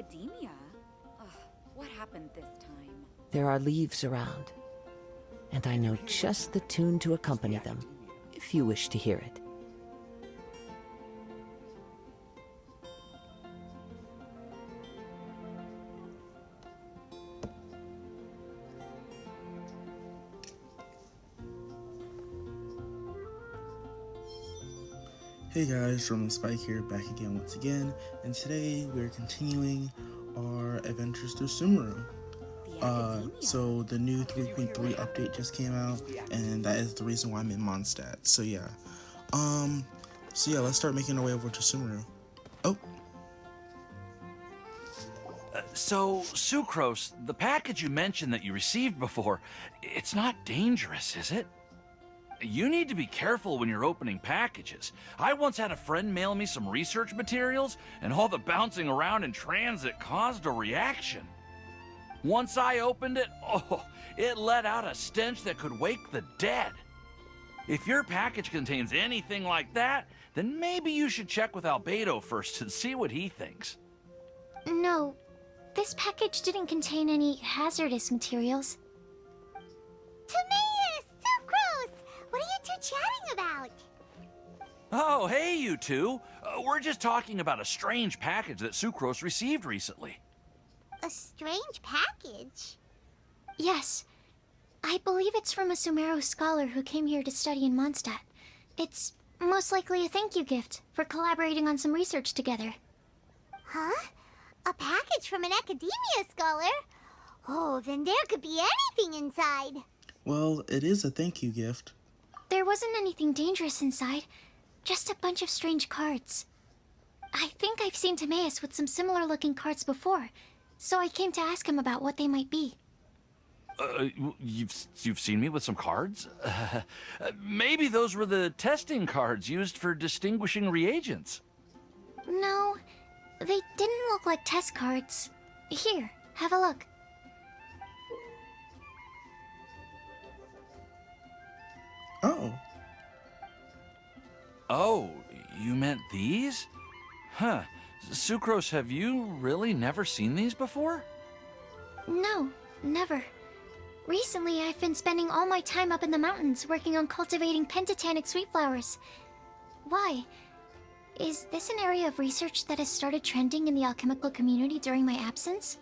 academia? Ugh, what happened this time? There are leaves around, and I know just the tune to accompany them, if you wish to hear it. Hey guys, Roman Spike here, back again once again, and today we're continuing our adventures through Sumeru. So the new 3.3 update just came out, and that is the reason why I'm in Mondstadt. So yeah, let's start making our way over to Sumeru. Oh. So, Sucrose, the package you mentioned that you received before, it's not dangerous, is it? You need to be careful when you're opening packages. I once had a friend mail me some research materials, and all the bouncing around in transit caused a reaction. Once I opened it, oh, it let out a stench that could wake the dead. If your package contains anything like that, then maybe you should check with Albedo first and see what he thinks. No, this package didn't contain any hazardous materials. What are you two chatting about? Oh, hey, you two. We're just talking about a strange package that Sucrose received recently. A strange package? Yes. I believe it's from a Sumeru scholar who came here to study in Mondstadt. It's most likely a thank you gift for collaborating on some research together. Huh? A package from an academia scholar? Oh, then there could be anything inside. Well, it is a thank you gift. There wasn't anything dangerous inside, just a bunch of strange cards. I think I've seen Timaeus with some similar looking cards before, so I came to ask him about what they might be. You've seen me with some cards? Maybe those were the testing cards used for distinguishing reagents. No, they didn't look like test cards. Here, have a look. Oh. Oh, you meant these? Huh. Sucrose, have you really never seen these before? No, never. Recently, I've been spending all my time up in the mountains working on cultivating pentatonic sweet flowers. Why? Is this an area of research that has started trending in the alchemical community during my absence?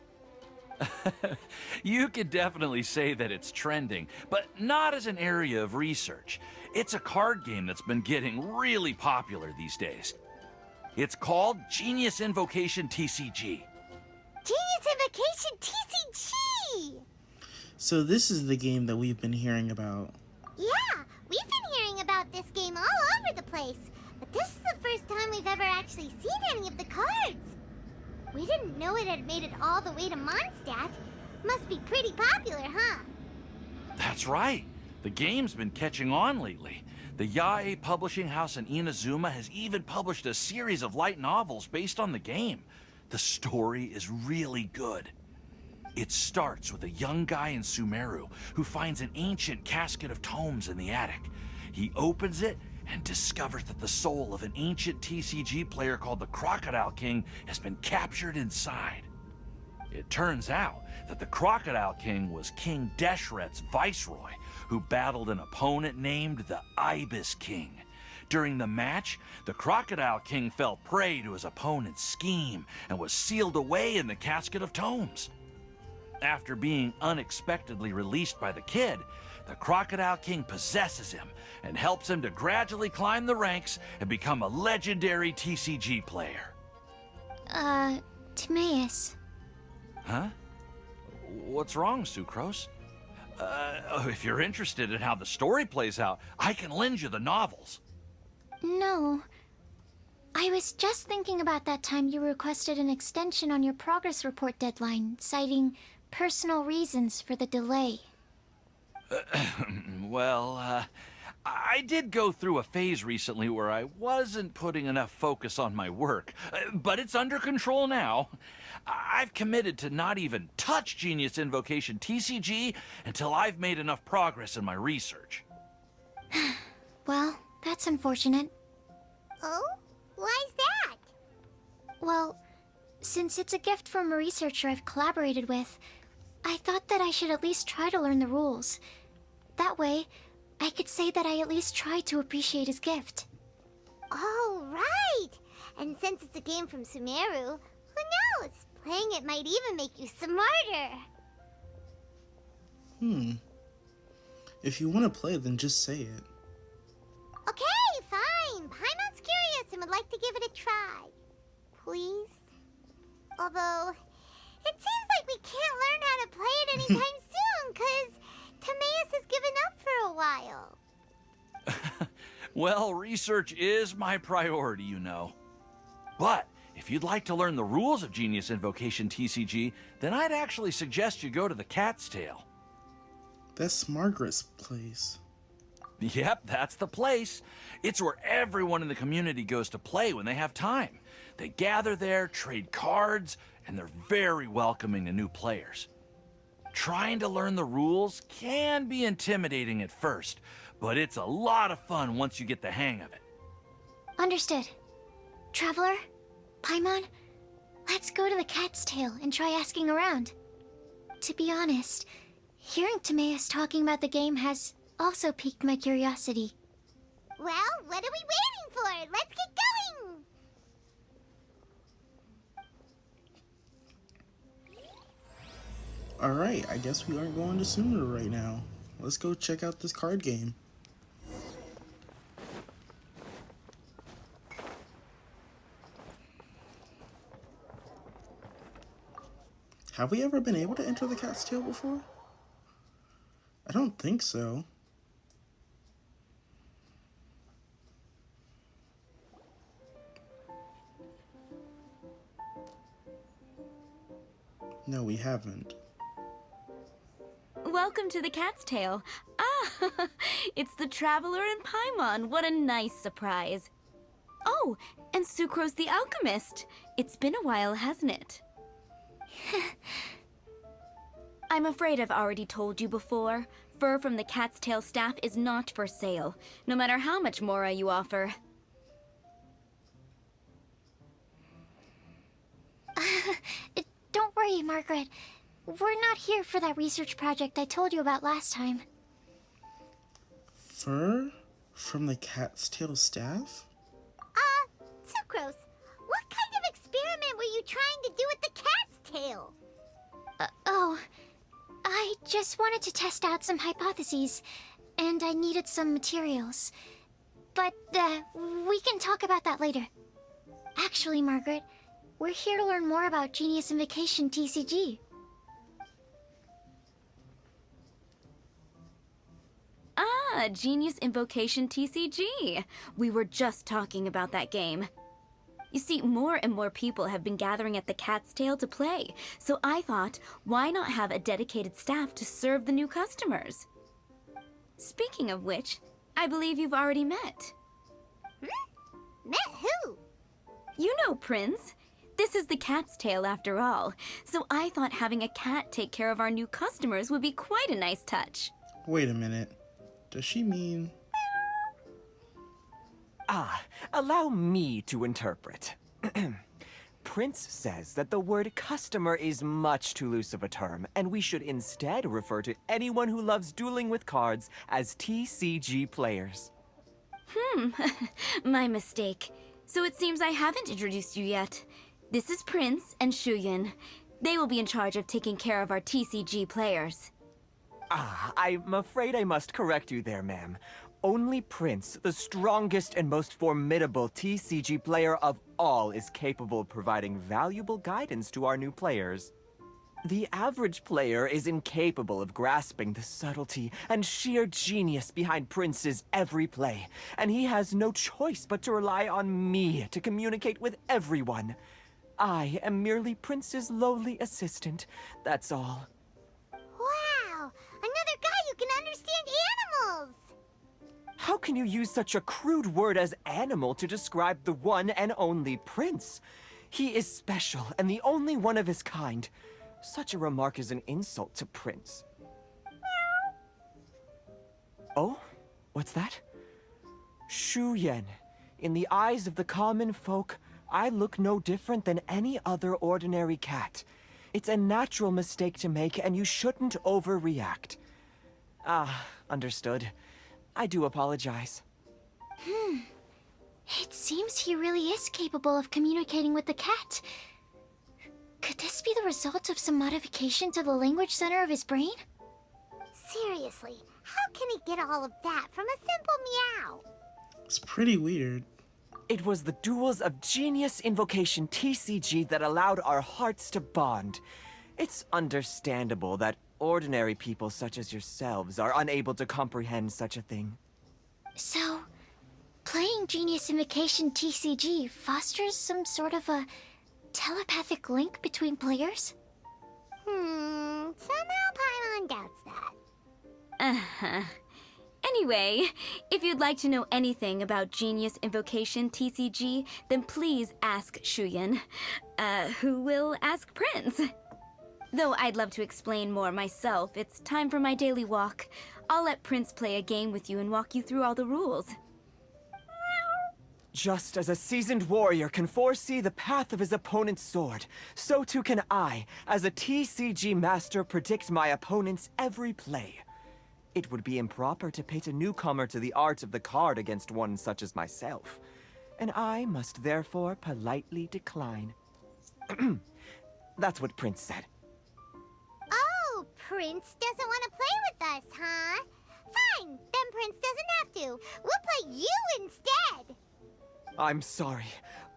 You could definitely say that it's trending, but not as an area of research. It's a card game that's been getting really popular these days. It's called Genius Invocation TCG. Genius Invocation TCG! So this is the game that we've been hearing about. Yeah, we've been hearing about this game all over the place, but this is the first time we've ever actually seen any of the cards. We didn't know it had made it all the way to Mondstadt. Must be pretty popular, huh? That's right. The game's been catching on lately. The Yae publishing house in Inazuma has even published a series of light novels based on the game. The story is really good. It starts with a young guy in Sumeru who finds an ancient casket of tomes in the attic. He opens it and discovers that the soul of an ancient TCG player called the Crocodile King has been captured inside. It turns out that the Crocodile King was King Deshret's viceroy, who battled an opponent named the Ibis King. During the match, the Crocodile King fell prey to his opponent's scheme and was sealed away in the casket of tomes. After being unexpectedly released by the kid, the Crocodile King possesses him and helps him to gradually climb the ranks and become a legendary TCG player. Timaeus. Huh? What's wrong, Sucrose? If you're interested in how the story plays out, I can lend you the novels. No. I was just thinking about that time you requested an extension on your progress report deadline, citing personal reasons for the delay. Well, I did go through a phase recently where I wasn't putting enough focus on my work, but it's under control now. I've committed to not even touch Genius Invocation TCG until I've made enough progress in my research. Well, that's unfortunate. Oh? Why's that? Well, Since it's a gift from a researcher I've collaborated with, I thought that I should at least try to learn the rules. That way, I could say that I at least tried to appreciate his gift. Oh, right! And since it's a game from Sumeru, who knows? Playing it might even make you smarter. If you want to play, then just say it. Okay, fine. Paimon's curious and would like to give it a try. Please? Although, it seems like we can't learn how to play it anytime soon, because Timaeus has given up for a while. Well, research is my priority, you know. But if you'd like to learn the rules of Genius Invocation TCG, then I'd actually suggest you go to the Cat's Tail. That's Margaret's place. Yep, that's the place. It's where everyone in the community goes to play when they have time. They gather there, trade cards, and they're very welcoming to new players. Trying to learn the rules can be intimidating at first, but it's a lot of fun once you get the hang of it. Understood. Traveler, Paimon, let's go to the Cat's Tail and try asking around. To be honest, hearing Timaeus talking about the game has also piqued my curiosity. Well, what are we waiting for? Let's get going! Alright, I guess we aren't going to Sumeru right now. Let's go check out this card game. Have we ever been able to enter the Cat's Tail before? I don't think so. No, we haven't. Welcome to the Cat's Tail. Ah, it's the Traveler and Paimon. What a nice surprise. Oh, and Sucrose the Alchemist. It's been a while, hasn't it? I'm afraid I've already told you before. Fur from the Cat's Tail staff is not for sale, no matter how much Mora you offer. Don't worry, Margaret. We're not here for that research project I told you about last time. Fur from the Cat's Tail staff? Sucrose, what kind of experiment were you trying to do with the cat's tail? I just wanted to test out some hypotheses, and I needed some materials. But, we can talk about that later. Actually, Margaret, we're here to learn more about Genius Invocation TCG. Ah, Genius Invocation TCG. We were just talking about that game. You see, more and more people have been gathering at the Cat's Tail to play, so I thought, why not have a dedicated staff to serve the new customers? Speaking of which, I believe you've already met. Met who? You know Prince. This is the Cat's Tail after all, so I thought having a cat take care of our new customers would be quite a nice touch. Wait a minute. Does she mean... Allow me to interpret. Prince says that the word customer is much too loose of a term, and we should instead refer to anyone who loves dueling with cards as TCG players. My mistake. So it seems I haven't introduced you yet. This is Prince and Shuyin. They will be in charge of taking care of our TCG players. I'm afraid I must correct you there, ma'am. Only Prince, the strongest and most formidable TCG player of all, is capable of providing valuable guidance to our new players. The average player is incapable of grasping the subtlety and sheer genius behind Prince's every play, and he has no choice but to rely on me to communicate with everyone. I am merely Prince's lowly assistant, that's all. Wow! Another guy who can understand animals! How can you use such a crude word as animal to describe the one and only Prince? He is special and the only one of his kind. Such a remark is an insult to Prince. Oh? What's that? Shuyen. In the eyes of the common folk, I look no different than any other ordinary cat. It's a natural mistake to make, and you shouldn't overreact. Ah, understood. I do apologize. It seems he really is capable of communicating with the cat. Could this be the result of some modification to the language center of his brain? Seriously, how can he get all of that from a simple meow? It's pretty weird. It was the duels of Genius Invocation TCG that allowed our hearts to bond. It's understandable that ordinary people such as yourselves are unable to comprehend such a thing. So, playing Genius Invocation TCG fosters some sort of a telepathic link between players? Somehow Paimon doubts that. Uh-huh. Anyway, if you'd like to know anything about Genius Invocation TCG, then please ask Shuyan, who will ask Prince. Though I'd love to explain more myself, it's time for my daily walk. I'll let Prince play a game with you and walk you through all the rules. Just as a seasoned warrior can foresee the path of his opponent's sword, so too can I, as a TCG master, predict my opponent's every play. It would be improper to pit a newcomer to the art of the card against one such as myself, and I must therefore politely decline. That's what Prince said. Oh, Prince doesn't want to play with us, huh? Fine, then Prince doesn't have to. We'll play you instead. I'm sorry,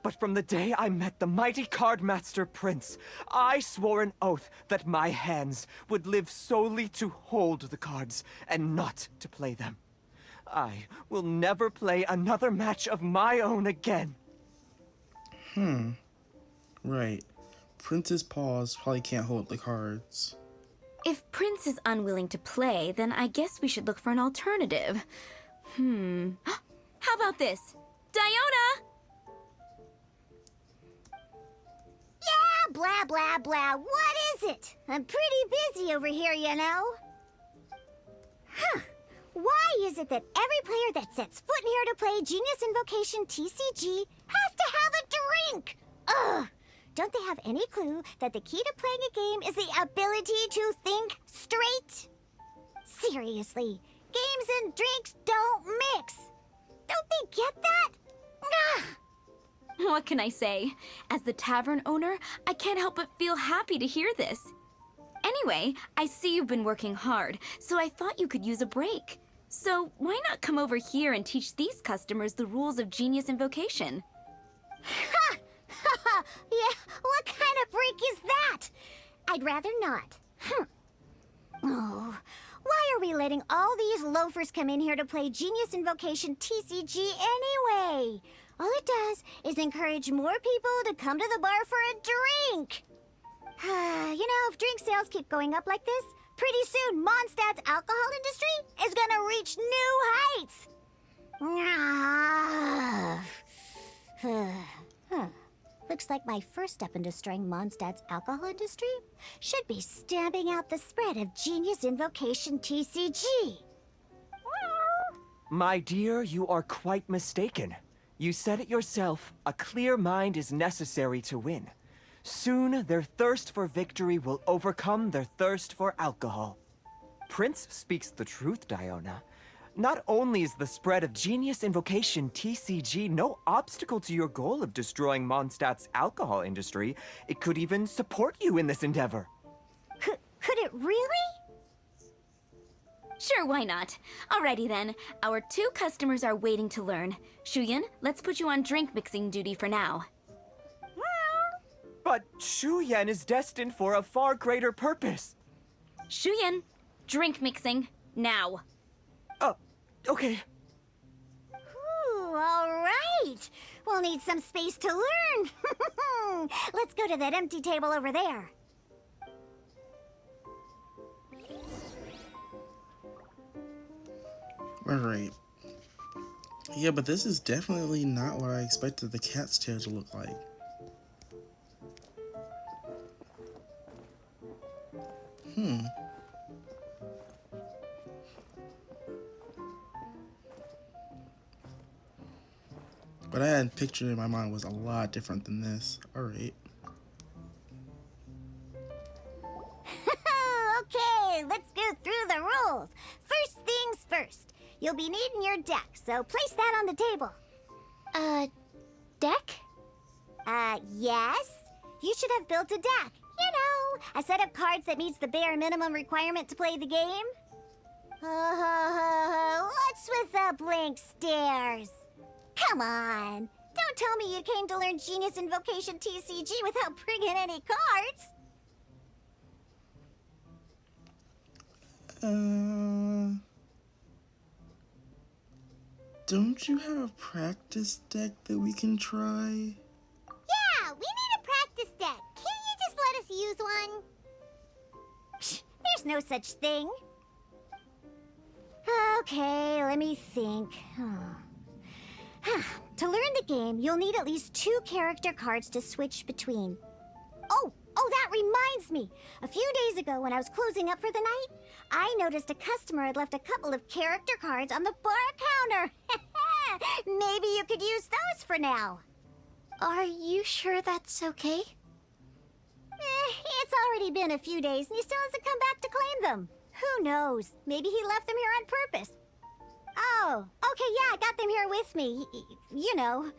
but from the day I met the mighty card master Prince, I swore an oath that my hands would live solely to hold the cards and not to play them. I will never play another match of my own again. Right. Prince's paws probably can't hold the cards. If Prince is unwilling to play, then I guess we should look for an alternative. How about this? Diona! Yeah, blah, blah, blah. What is it? I'm pretty busy over here, you know. Why is it that every player that sets foot in here to play Genius Invocation TCG has to have a drink? Ugh! Don't they have any clue that the key to playing a game is the ability to think straight? Seriously, games and drinks don't mix. Don't they get that? Nah! What can I say? As the tavern owner, I can't help but feel happy to hear this. Anyway, I see you've been working hard, so I thought you could use a break. So why not come over here and teach these customers the rules of Genius Invocation? Ha! Ha! Yeah, what kind of break is that? I'd rather not. Oh, why are we letting all these loafers come in here to play Genius Invocation TCG anyway? All it does is encourage more people to come to the bar for a drink. You know, if drink sales keep going up like this, pretty soon Mondstadt's alcohol industry is gonna reach new heights. Looks like my first step in destroying Mondstadt's alcohol industry should be stamping out the spread of Genius Invocation TCG. My dear, you are quite mistaken. You said it yourself, a clear mind is necessary to win. Soon, their thirst for victory will overcome their thirst for alcohol. Prince speaks the truth, Diona. Not only is the spread of Genius Invocation TCG no obstacle to your goal of destroying Mondstadt's alcohol industry, it could even support you in this endeavor. Could it really? Sure, why not? Alrighty then, our 2 customers are waiting to learn. Shuyan, let's put you on drink mixing duty for now. But Shuyan is destined for a far greater purpose. Shuyan, drink mixing, now. Okay. Ooh, all right. We'll need some space to learn. Let's go to that empty table over there. Alright. Yeah, but this is definitely not what I expected the cat's tail to look like. But I had pictured in my mind was a lot different than this. Alright. Okay, let's go through the rules. First things first. You'll be needing your deck, so place that on the table. Deck? Yes. You should have built a deck. You know, a set of cards that meets the bare minimum requirement to play the game. What's with the blank stares? Come on. Don't tell me you came to learn Genius Invocation TCG without bringing any cards. Don't you have a practice deck that we can try? Yeah, we need a practice deck. Can't you just let us use one? Psh, there's no such thing. Okay, let me think. To learn the game, you'll need at least 2 character cards to switch between. Oh, that reminds me. A few days ago, when I was closing up for the night, I noticed a customer had left a couple of character cards on the bar counter. Maybe you could use those for now. Are you sure that's okay? It's already been a few days and he still hasn't come back to claim them. Who knows? Maybe he left them here on purpose. Oh, okay, yeah, I got them here with me. You know,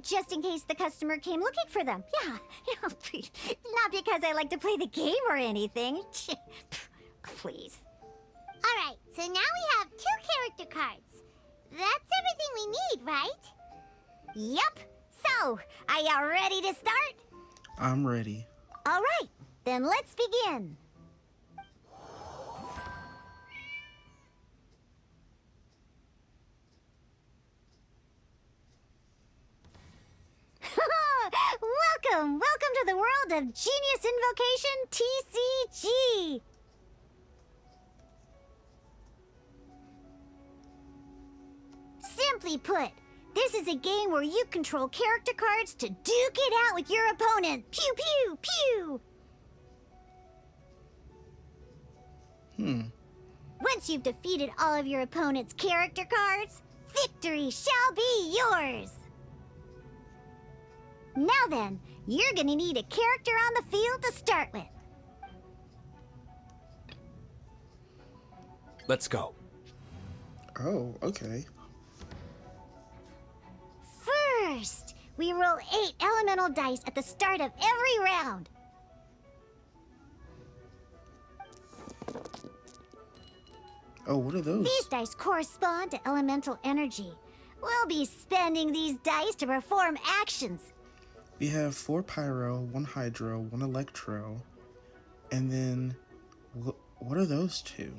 just in case the customer came looking for them. Yeah, not because I like to play the game or anything. Please. All right, so now we have 2 character cards. That's everything we need, right? Yep. So, are you ready to start? I'm ready. All right, then let's begin. Welcome to the world of Genius Invocation TCG! Simply put, this is a game where you control character cards to duke it out with your opponent. Pew, pew, pew! Once you've defeated all of your opponent's character cards, victory shall be yours! Now then, you're gonna need a character on the field to start with. Let's go. Oh, okay. First, we roll 8 elemental dice at the start of every round. Oh, what are those? These dice correspond to elemental energy. We'll be spending these dice to perform actions. We have 4 pyro, 1 hydro, 1 electro, and then what are those 2?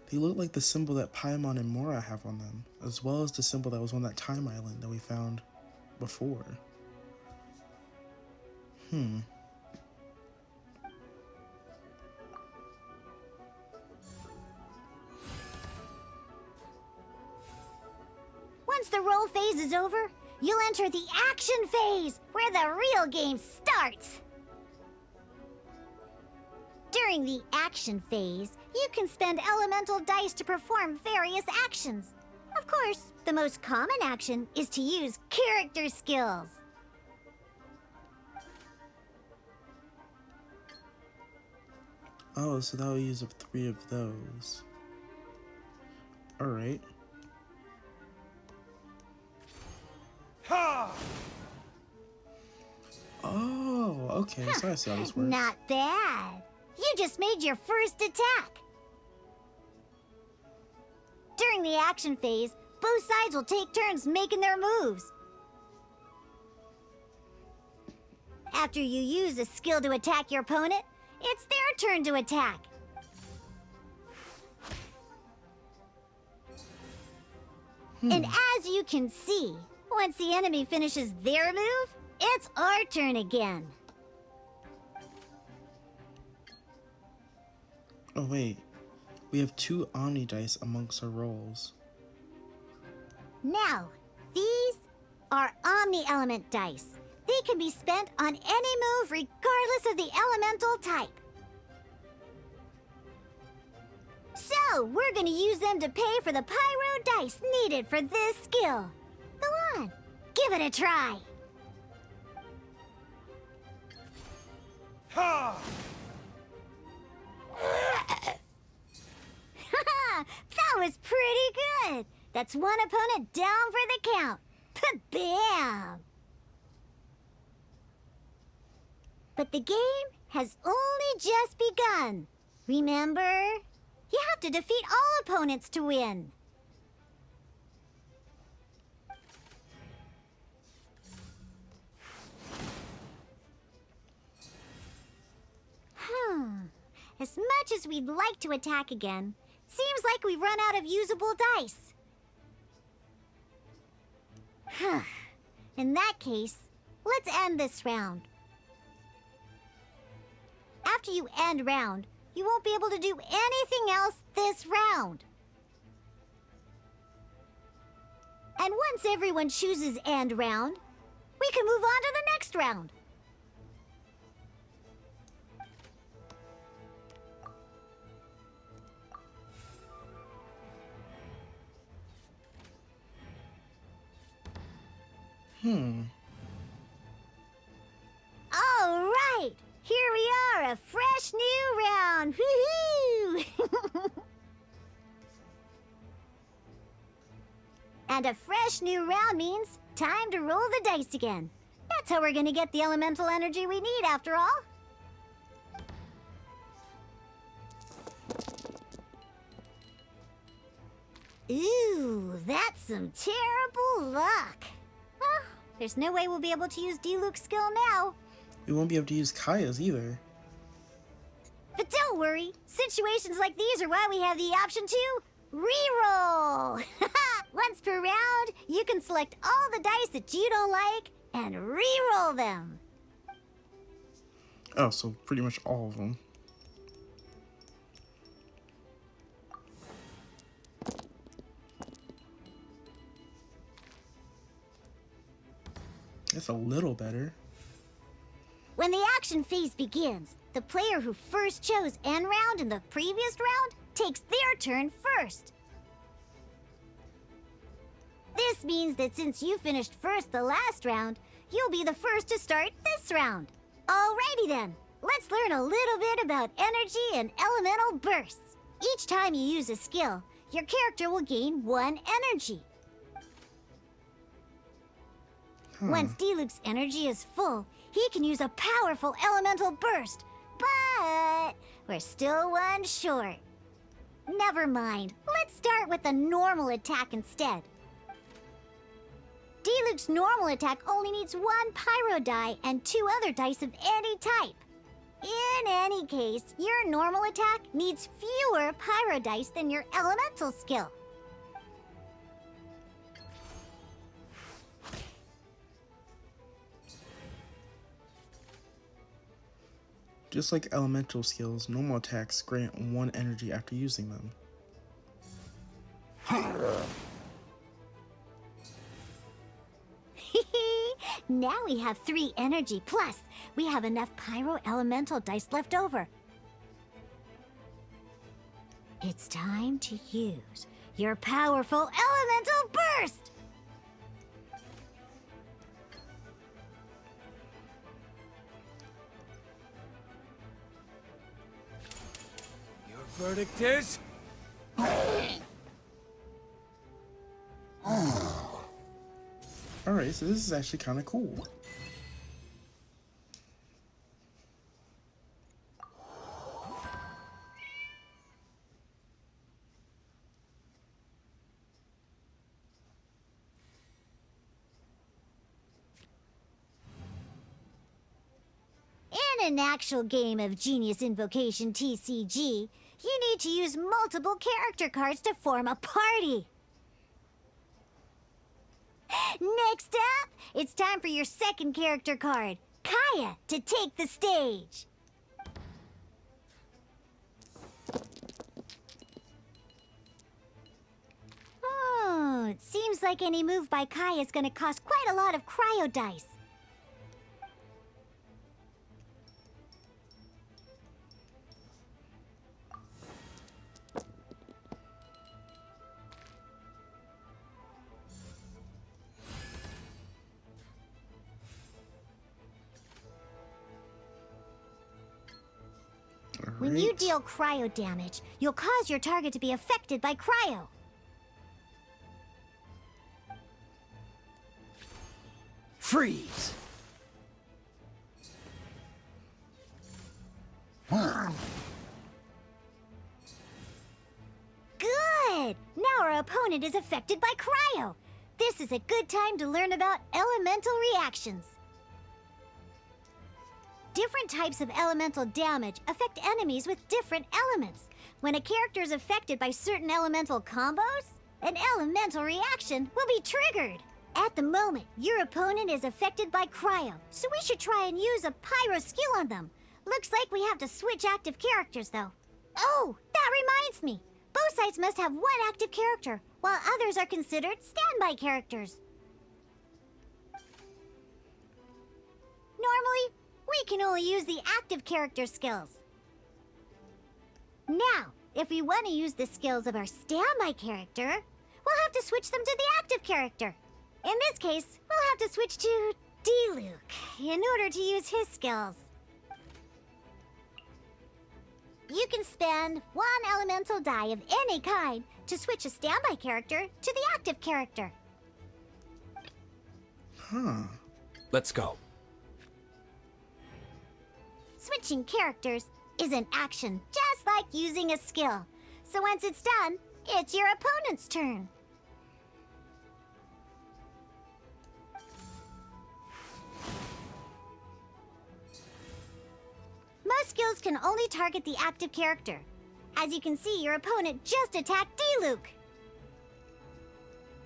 They look like the symbol that Paimon and Mora have on them, as well as the symbol that was on that time island that we found before. Once the roll phase is over, you'll enter the action phase, where the real game starts. During the action phase, you can spend elemental dice to perform various actions. Of course, the most common action is to use character skills. Oh, so that will use up 3 of those. Alright. Oh, okay, so I see how this works. Not bad. You just made your first attack. During the action phase, both sides will take turns making their moves. After you use a skill to attack your opponent, it's their turn to attack. And as you can see, once the enemy finishes their move, it's our turn again. Oh wait, we have 2 Omni dice amongst our rolls. Now, these are Omni Element dice. They can be spent on any move regardless of the elemental type. So, So, we're gonna use them to pay for the pyro dice needed for this skill. Go on, give it a try. Ha! That was pretty good. That's one opponent down for the count. Bam! But the game has only just begun. Remember? You have to defeat all opponents to win. As much as we'd like to attack again, seems like we've run out of usable dice. In that case, let's end this round. After you end round, you won't be able to do anything else this round. And once everyone chooses end round, we can move on to the next round. All right, here we are, a fresh new round. Woohoo! And a fresh new round means time to roll the dice again. That's how we're gonna get the elemental energy we need, after all. Ooh, that's some terrible luck. Well, there's no way we'll be able to use Diluc's skill now. We won't be able to use Kaya's either. But don't worry, situations like these are why we have the option to reroll. Once per round, you can select all the dice that you don't like and reroll them. Oh, so pretty much all of them. That's a little better. When the action phase begins, the player who first chose end round in the previous round takes their turn first. This means that since you finished first the last round, you'll be the first to start this round. Alrighty then, let's learn a little bit about energy and elemental bursts. Each time you use a skill, your character will gain 1 energy. Once Diluc's energy is full, he can use a powerful elemental burst. But we're still 1 short. Never mind, let's start with the normal attack instead. Diluc's normal attack only needs 1 pyro die and 2 other dice of any type. In any case, your normal attack needs fewer pyro dice than your elemental skill. Just like elemental skills, normal attacks grant 1 energy after using them. Now we have 3 energy, plus we have enough pyro elemental dice left over. It's time to use your powerful elemental burst! Your verdict is? Alright, so this is actually kind of cool. In an actual game of Genius Invocation TCG, you need to use multiple character cards to form a party. Next up, it's time for your second character card, Kaya, to take the stage. Oh, it seems like any move by Kaya is going to cost quite a lot of cryo dice. When you deal cryo damage, you'll cause your target to be affected by cryo. Freeze! Good! Now our opponent is affected by cryo. This is a good time to learn about elemental reactions. Different types of elemental damage affect enemies with different elements. When a character is affected by certain elemental combos, an elemental reaction will be triggered. At the moment, your opponent is affected by cryo, so we should try and use a pyro skill on them. Looks like we have to switch active characters, though. Oh, that reminds me. Both sides must have one active character, while others are considered standby characters. Normally, we can only use the active character skills. Now, if we want to use the skills of our standby character, we'll have to switch them to the active character. In this case, we'll have to switch to D-Luke in order to use his skills. You can spend one elemental die of any kind to switch a standby character to the active character. Huh. Let's go. Switching characters is an action just like using a skill. So once it's done, it's your opponent's turn. Most skills can only target the active character. As you can see, your opponent just attacked D-Luke.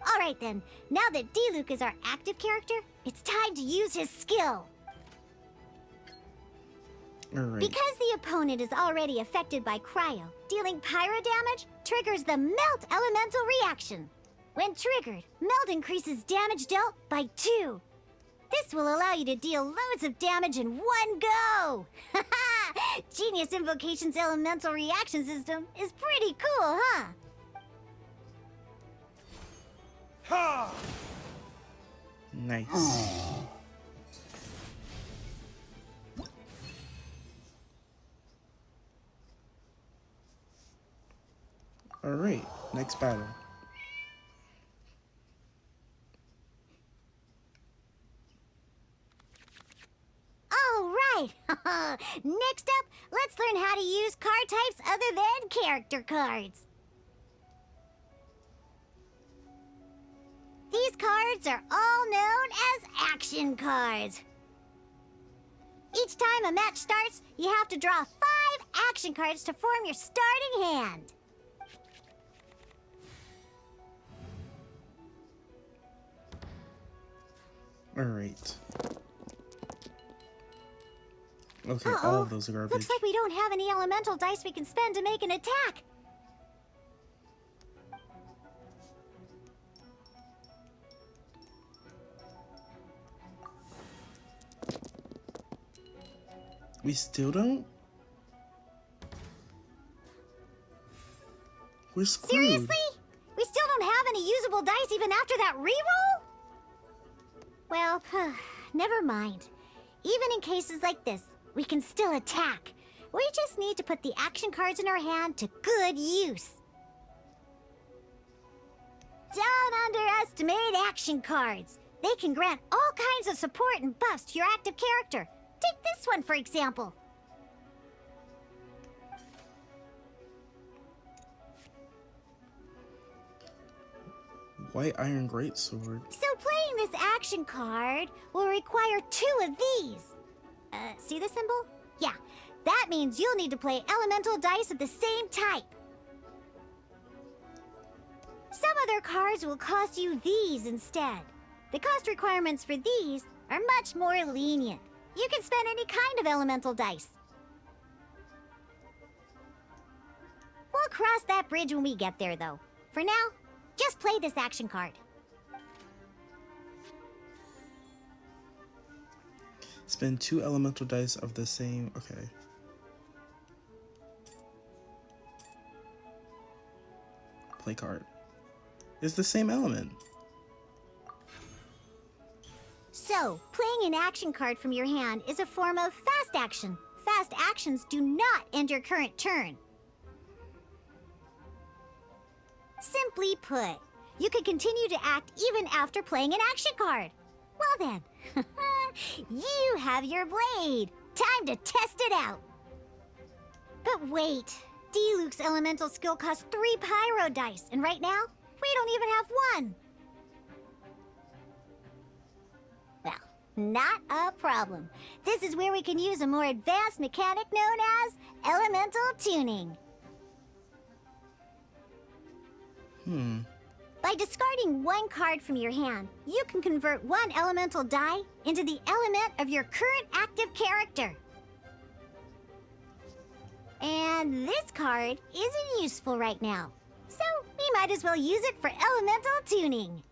Alright then, now that D-Luke is our active character, it's time to use his skill. Alright. Because the opponent is already affected by cryo, dealing pyro damage triggers the Melt Elemental reaction. When triggered, Melt increases damage dealt by 2. This will allow you to deal loads of damage in one go! Haha! Genius Invocation's elemental reaction system is pretty cool, huh? Ha! Nice. Alright, next battle. Alright! Next up, let's learn how to use card types other than character cards. These cards are all known as action cards. Each time a match starts, you have to draw 5 action cards to form your starting hand. Alright. Okay, all of those are garbage. Looks like we don't have any elemental dice we can spend to make an attack. We still don't? We're screwed. Seriously? We still don't have any usable dice even after that reroll? Well, never mind. Even in cases like this, we can still attack. We just need to put the action cards in our hand to good use. Don't underestimate action cards. They can grant all kinds of support and buffs to your active character. Take this one, for example. White Iron Greatsword. So playing this action card will require 2 of these. See the symbol? Yeah, that means you'll need to play elemental dice of the same type. Some other cards will cost you these instead. The cost requirements for these are much more lenient. You can spend any kind of elemental dice. We'll cross that bridge when we get there, though. For now, just play this action card. Spend 2 elemental dice of the same... Okay. Play card. It's the same element. So, playing an action card from your hand is a form of fast action. fast actions do not end your current turn. Simply put, you can continue to act even after playing an action card. Well then, you have your blade. Time to test it out. But wait, Diluc's elemental skill costs 3 pyro dice, and right now, we don't even have 1. Well, not a problem. This is where we can use a more advanced mechanic known as elemental tuning. By discarding 1 card from your hand, you can convert 1 elemental die into the element of your current active character. And this card isn't useful right now, so we might as well use it for elemental tuning.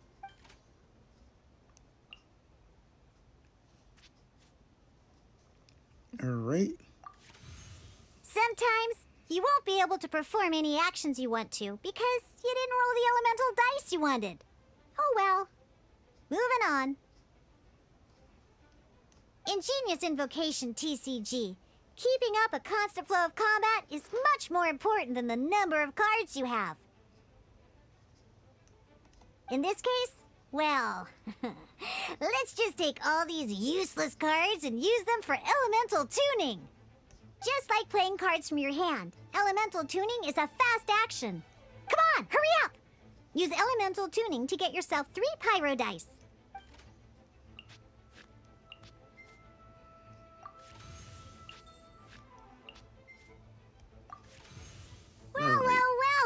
Alright. Sometimes you won't be able to perform any actions you want to because you didn't roll the elemental dice you wanted. Oh well. Moving on. Ingenious Invocation TCG. Keeping up a constant flow of combat is much more important than the number of cards you have. In this case, well, let's just take all these useless cards and use them for elemental tuning. Just like playing cards from your hand, elemental tuning is a fast action. Come on, hurry up! Use elemental tuning to get yourself 3 pyro dice. Well,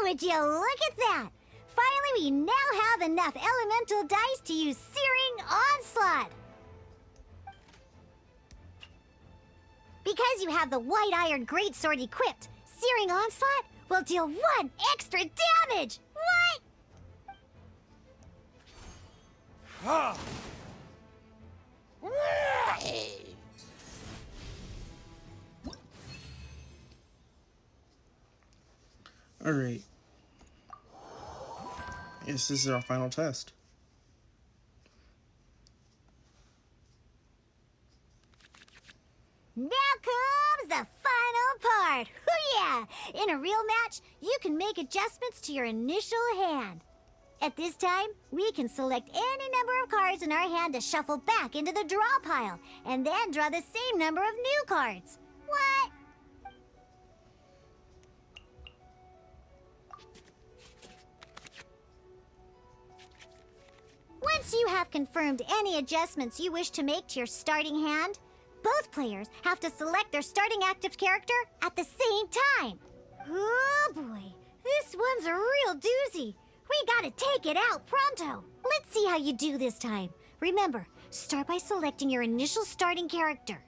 would you look at that? Finally, we now have enough elemental dice to use Searing Onslaught. Because you have the White Iron Greatsword equipped, Searing Onslaught will deal 1 extra damage! What? Alright. Yes, this is our final test. Now comes the final part! Hoo-yeah! In a real match, you can make adjustments to your initial hand. At this time, we can select any number of cards in our hand to shuffle back into the draw pile, and then draw the same number of new cards. What? Once you have confirmed any adjustments you wish to make to your starting hand, both players have to select their starting active character at the same time. Oh boy, this one's a real doozy. We gotta take it out pronto. Let's see how you do this time. Remember, start by selecting your initial starting character.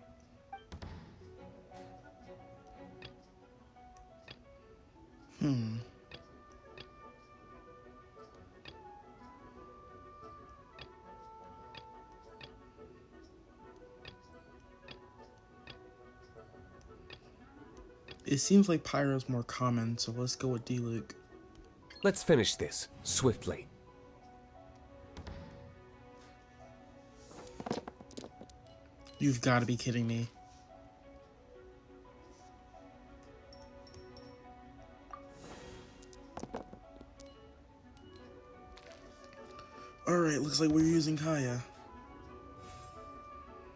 It seems like Pyro's more common, so let's go with Diluc. Let's finish this swiftly. You've got to be kidding me. Alright, looks like we're using Kaya.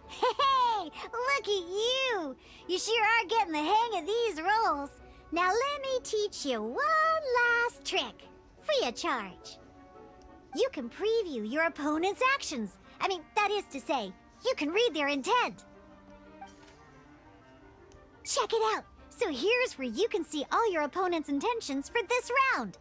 Hey, look at you! You sure are getting the hang of these rolls. Now let me teach you one last trick, free of charge. You can preview your opponent's actions. I mean, that is to say, you can read their intent. Check it out. So here's where you can see all your opponent's intentions for this round.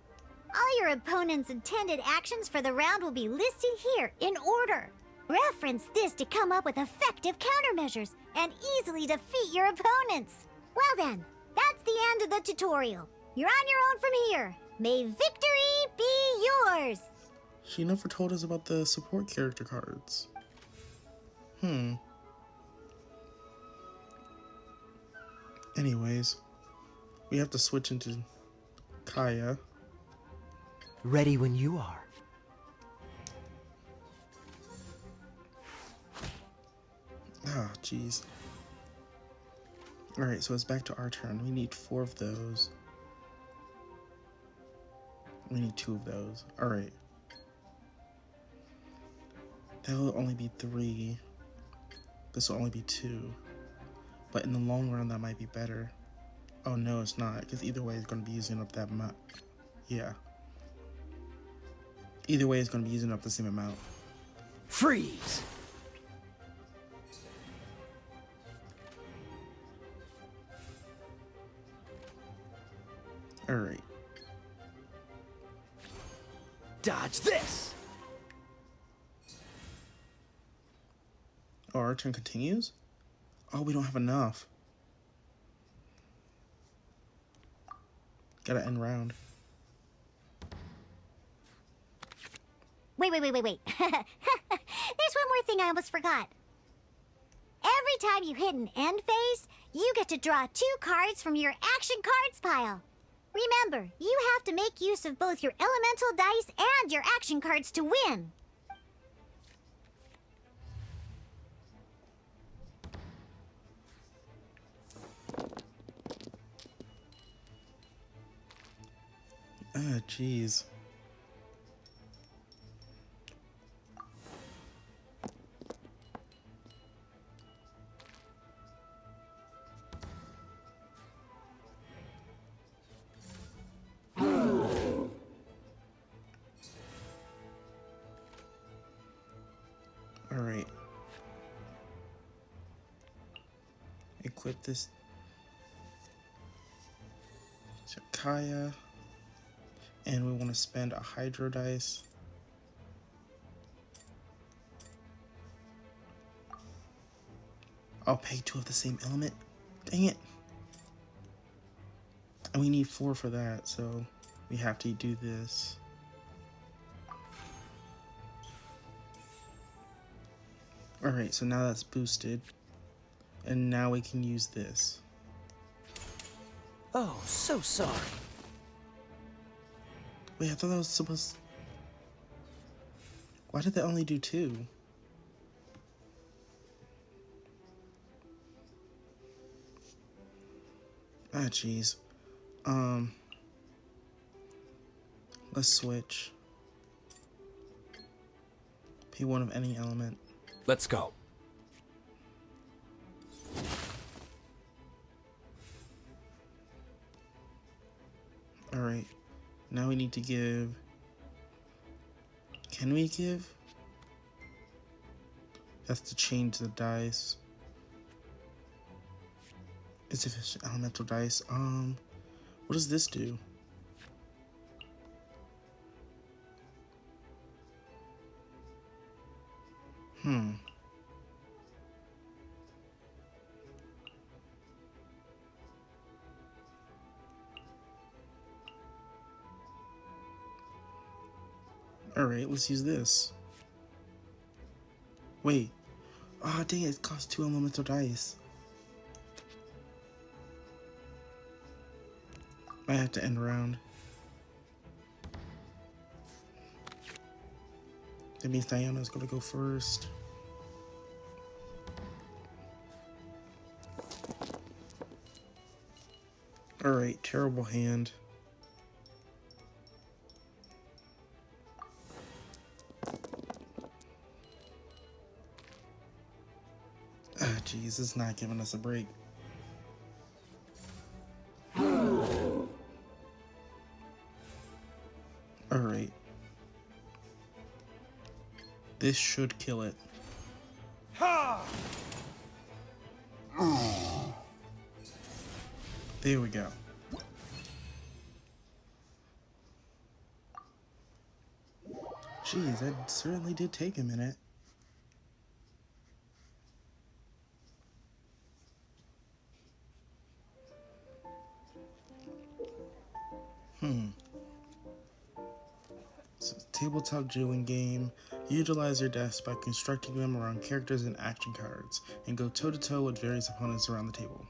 All your opponent's intended actions for the round will be listed here in order. Reference this to come up with effective countermeasures and easily defeat your opponents. Well then, that's the end of the tutorial. You're on your own from here. May victory be yours! She never told us about the support character cards. Anyways, we have to switch into Kaya. Ready when you are. Ah, jeez. Alright, so it's back to our turn. We need 4 of those. We need 2 of those. Alright. That will only be 3. This will only be 2. But in the long run, that might be better. Oh no, it's not, because either way, it's going to be using up that amount. Yeah. Either way, it's going to be using up the same amount. Freeze! Alright. Dodge this! Oh, our turn continues? Oh, we don't have enough. Gotta end round. Wait. There's one more thing I almost forgot. Every time you hit an end phase, you get to draw 2 cards from your action cards pile. Remember, you have to make use of both your elemental dice and your action cards to win. Ah, jeez. Alright. Equip this to Kaya. And we want to spend a Hydro Dice. I'll pay 2 of the same element. Dang it. And we need 4 for that, so we have to do this. Alright, so now that's boosted. And now we can use this. Oh, so sorry. Wait, I thought that was supposed... Why did that only do 2? Ah, jeez. Let's switch. Pay 1 of any element. Let's go. Alright. Now we need to give... Can we give? That's to change the dice. It's efficient elemental dice. What does this do? Alright, let's use this. Wait. Ah, dang it, it costs 2 elemental dice. I have to end round. That means Diana's gonna go first. Alright, terrible hand. Ah, jeez, it's not giving us a break. Alright. This should kill it. There we go. Jeez, that certainly did take a minute. So, tabletop dueling game. Utilize your decks by constructing them around characters and action cards, and go toe-to-toe with various opponents around the table.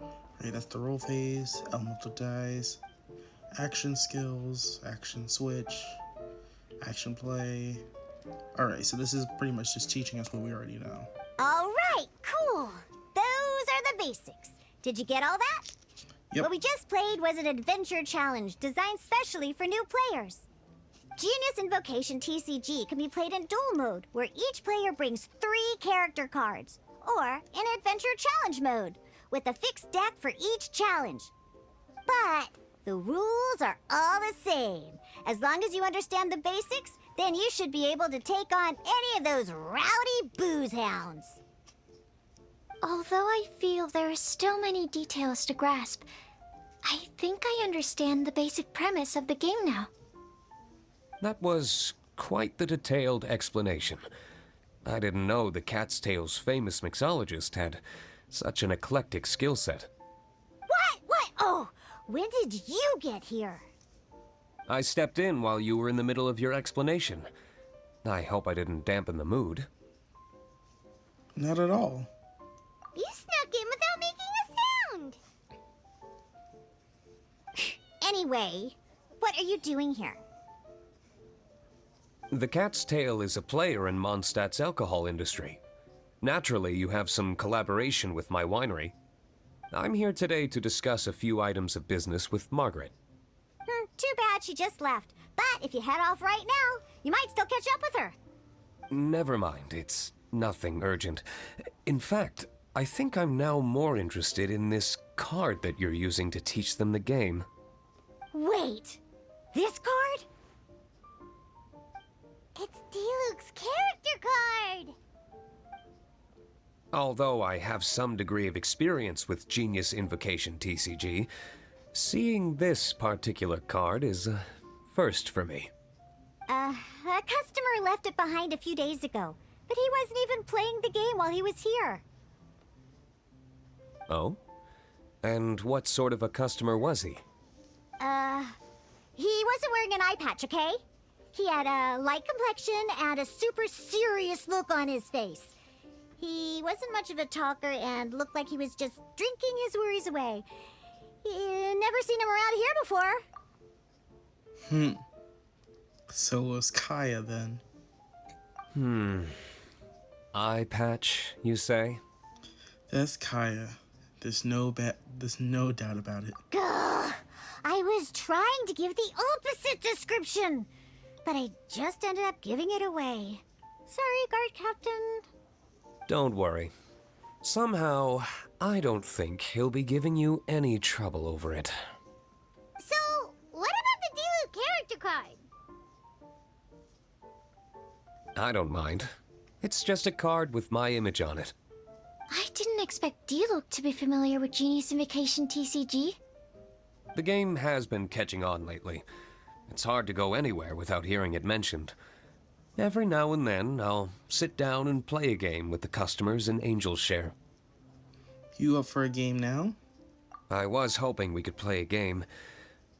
Alright, that's the roll phase, elemental dice, action skills, action switch, action play. Alright, so this is pretty much just teaching us what we already know. All right, cool. Those are the basics. Did you get all that? Yep. What we just played was an adventure challenge designed specially for new players. Genius Invocation TCG can be played in duel mode, where each player brings 3 character cards, or in adventure challenge mode, with a fixed deck for each challenge. But the rules are all the same. As long as you understand the basics, then you should be able to take on any of those rowdy booze hounds. Although I feel there are still many details to grasp, I think I understand the basic premise of the game now. That was quite the detailed explanation. I didn't know the Cat's Tail's famous mixologist had such an eclectic skill set. What? Oh, when did you get here? I stepped in while you were in the middle of your explanation. I hope I didn't dampen the mood. Not at all. You snuck in without making a sound. Anyway, what are you doing here? The Cat's Tail is a player in Mondstadt's alcohol industry. Naturally, you have some collaboration with my winery. I'm here today to discuss a few items of business with Margaret. Too bad she just left. But if you head off right now, you might still catch up with her. Never mind, it's nothing urgent. In fact, I think I'm now more interested in this card that you're using to teach them the game. Wait, this card? It's Diluc's character card! Although I have some degree of experience with Genius Invocation TCG, seeing this particular card is a first for me. A customer left it behind a few days ago, but he wasn't even playing the game while he was here. Oh? And what sort of a customer was he? He wasn't wearing an eye patch, okay? He had a light complexion and a super serious look on his face. He wasn't much of a talker and looked like he was just drinking his worries away. Never seen him around here before. So was Kaya then. Eye patch, you say? That's Kaya. There's no doubt about it. Gah! I was trying to give the opposite description, but I just ended up giving it away. Sorry, guard captain. Don't worry. Somehow, I don't think he'll be giving you any trouble over it. So, what about the Diluc character card? I don't mind. It's just a card with my image on it. I didn't expect Diluc to be familiar with Genius Invocation TCG. The game has been catching on lately. It's hard to go anywhere without hearing it mentioned. Every now and then, I'll sit down and play a game with the customers in Angel's Share. You up for a game now? I was hoping we could play a game,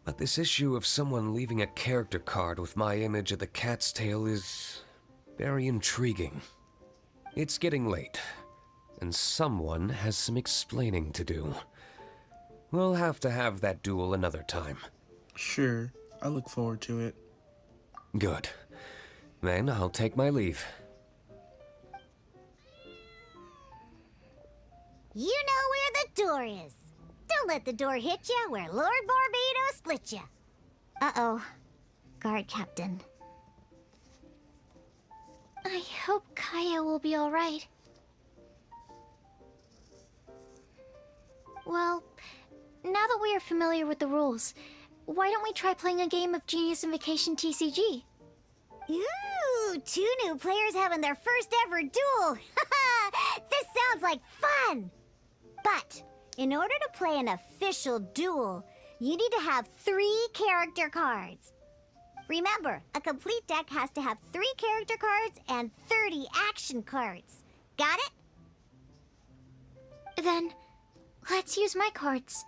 but this issue of someone leaving a character card with my image of the Cat's Tail is very intriguing. It's getting late, and someone has some explaining to do. We'll have to have that duel another time. Sure, I look forward to it. Good. Then I'll take my leave. You know where the door is. Don't let the door hit you where Lord Barbados split you. Uh-oh. Guard captain. I hope Kaya will be alright. Well, now that we are familiar with the rules, why don't we try playing a game of Genius Invocation TCG? Ooh, 2 new players having their first ever duel. This sounds like fun. But in order to play an official duel, you need to have 3 character cards. Remember, a complete deck has to have 3 character cards and 30 action cards. Got it? Then, let's use my cards.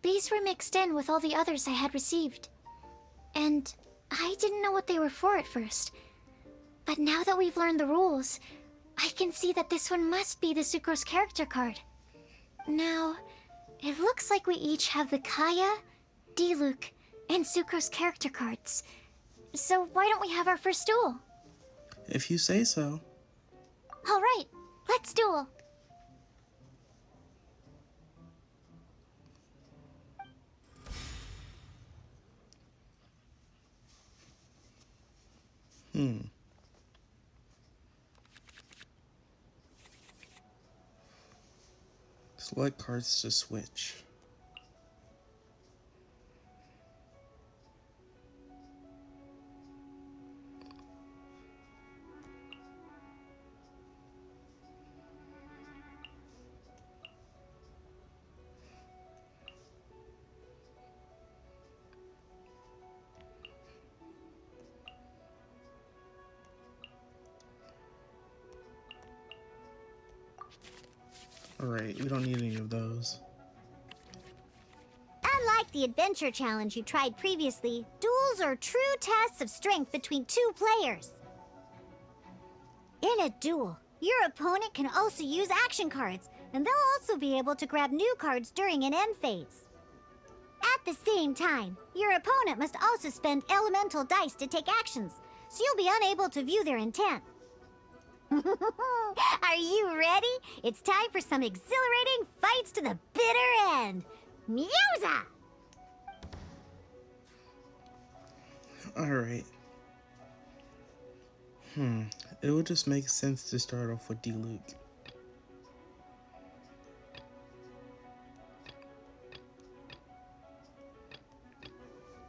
These were mixed in with all the others I had received. And I didn't know what they were for at first. But now that we've learned the rules, I can see that this one must be the Sucrose character card. Now, it looks like we each have the Kaya, Diluc, and Sucrose character cards. So why don't we have our first duel? If you say so. Alright, let's duel. Select cards to switch. Alright, we don't need any of those. Unlike the adventure challenge you tried previously, duels are true tests of strength between two players. In a duel, your opponent can also use action cards, and they'll also be able to grab new cards during an end phase. At the same time, your opponent must also spend elemental dice to take actions, so you'll be unable to view their intent. Are you ready? It's time for some exhilarating fights to the bitter end. Musa! Alright. It would just make sense to start off with D-Luke.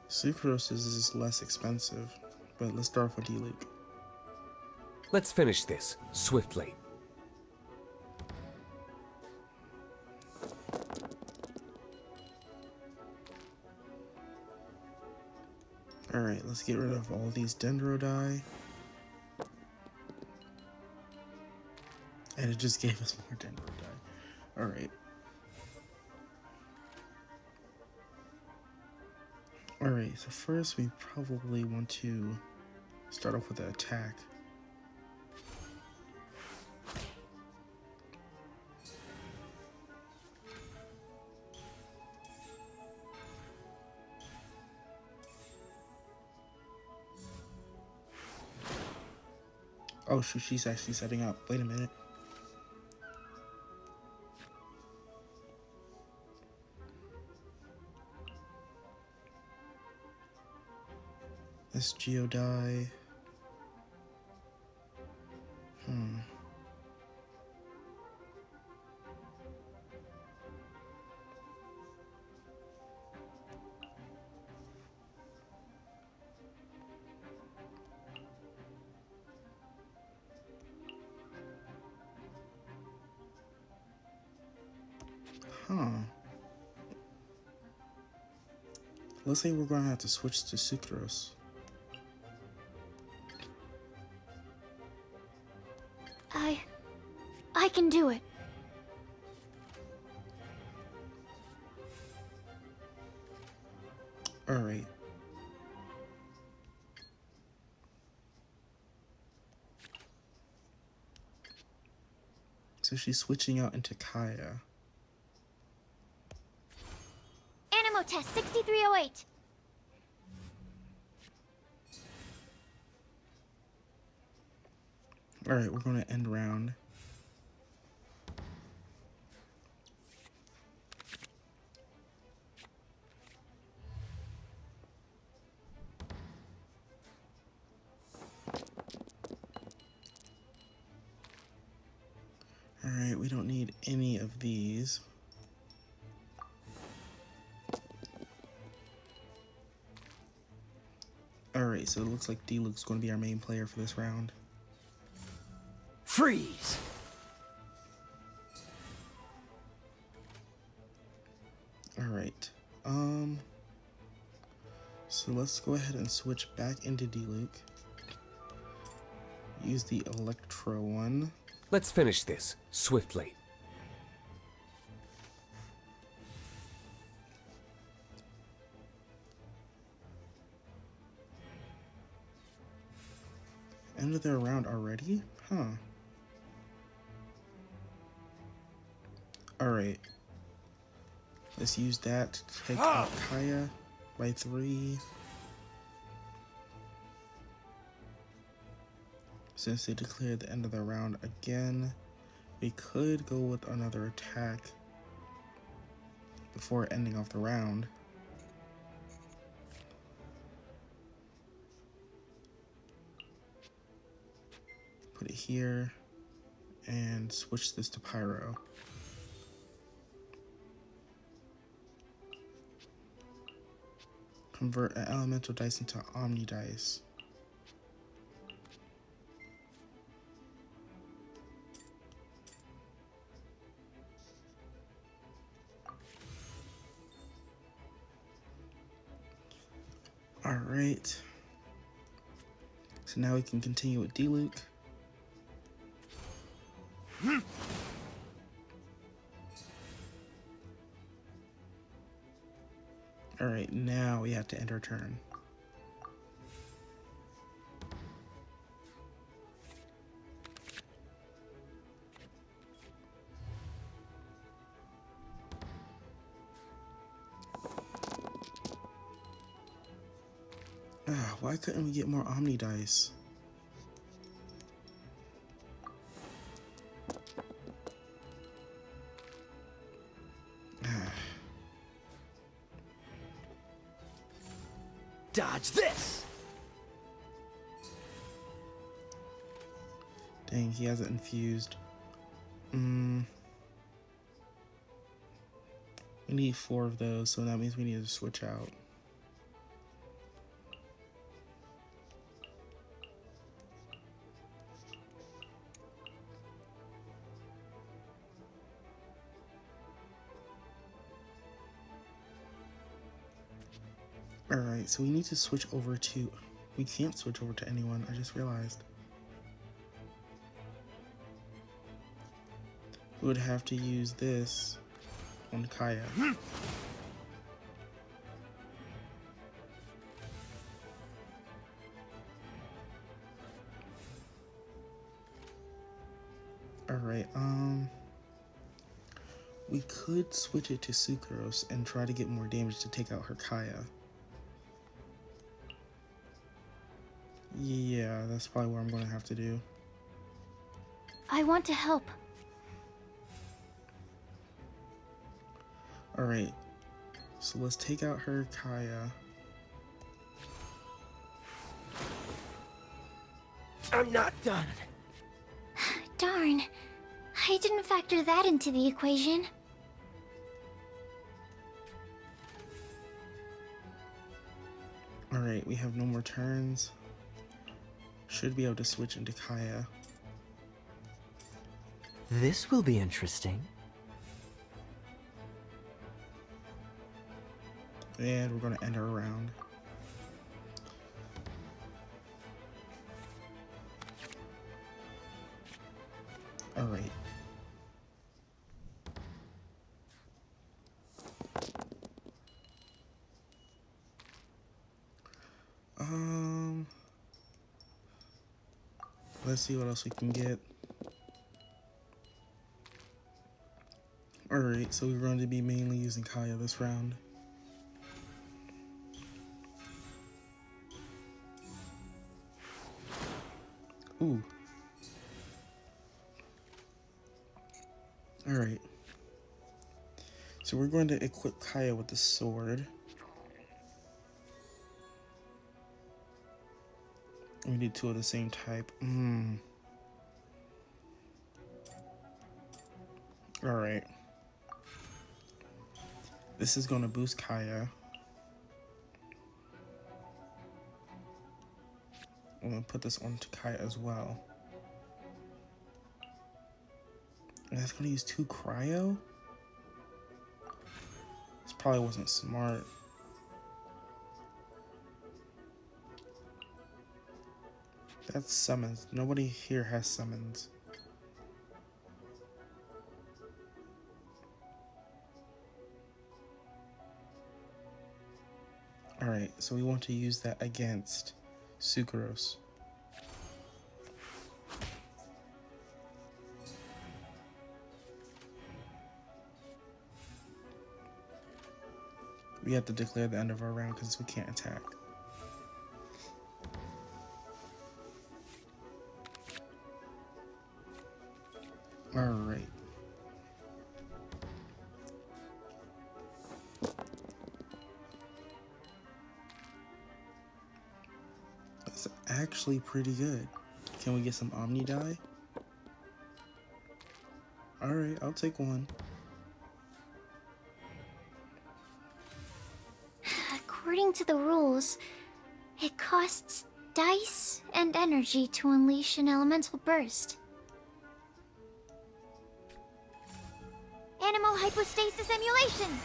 Sucrose is less expensive, but let's start off with D-Luke. Let's finish this swiftly. Alright, let's get rid of all these Dendro die. And it just gave us more Dendro die. Alright. Alright, so first we probably want to start off with the attack. Oh shoot, she's actually setting up. Wait a minute. This Geo die. Let's say we're gonna have to switch to Sucrose. I can do it. Alright. So she's switching out into Kaya. Animo test 6308. Alright, we're gonna end round. Alright, we don't need any of these. Alright, so it looks like D-Luke's going to be our main player for this round. Freeze! Alright, so let's go ahead and switch back into D-Luke. Use the Electro one. Let's finish this swiftly. End of their round already? Huh. Alright. Let's use that to take out Kaya by 3. Since they declared the end of the round again, we could go with another attack before ending off the round. here and switch this to Pyro. Convert an elemental dice into Omni dice. Alright. So now we can continue with D-Luke. Alright, now we have to end our turn. Why couldn't we get more Omni dice? Dodge this! Dang, he hasn't infused. We need 4 of those, so that means we need to switch out. Alright, so we need to switch over to... We can't switch over to anyone, I just realized. We would have to use this on Kaya. Alright, we could switch it to Sucrose and try to get more damage to take out her Kaya. Yeah, that's probably what I'm going to have to do. I want to help. Alright, so let's take out her Kaya. I'm not done. Darn. I didn't factor that into the equation. Alright, we have no more turns. Should be able to switch into Kaya. This will be interesting. And we're going to end our round. Alright. Let's see what else we can get. Alright, so we're going to be mainly using Kaya this round. Ooh. Alright. So we're going to equip Kaya with the sword. We need 2 of the same type. Alright. This is going to boost Kaya. I'm going to put this onto Kaya as well. And that's going to use 2 cryo? This probably wasn't smart. That's summons. Nobody here has summons. Alright, so we want to use that against Sucrose. We have to declare the end of our round because we can't attack. Alright. That's actually pretty good. Can we get some Omni die? Alright, I'll take one. According to the rules, it costs dice and energy to unleash an elemental burst. Animo hypostasis emulation!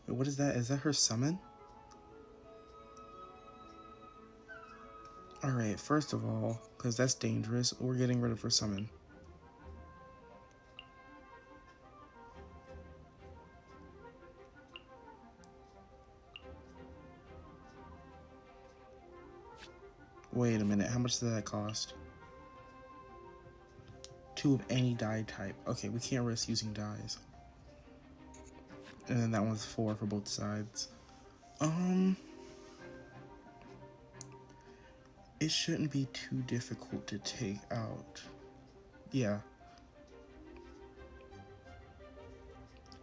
Wait, what is that? Is that her summon? Alright, first of all, because that's dangerous, we're getting rid of her summon. Wait a minute, how much does that cost? 2 of any die type. Okay, we can't risk using dies. And then that one's 4 for both sides. It shouldn't be too difficult to take out. Yeah.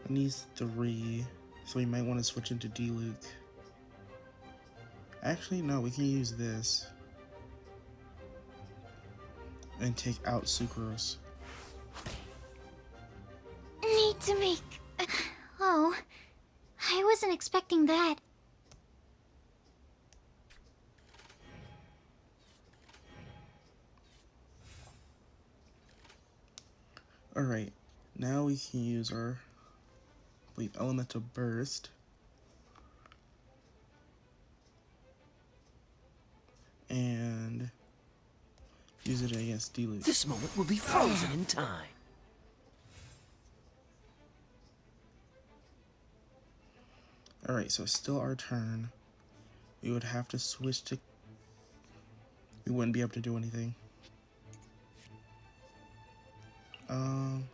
It needs 3, so we might want to switch into D-Luke. Actually, no, we can use this. And take out Sucrose. Need to make... Oh, I wasn't expecting that. Alright, now we can use our, I believe, Elemental Burst. And use it against D-Luke. This moment will be frozen in time. Alright, so it's still our turn. We would have to switch to... We wouldn't be able to do anything.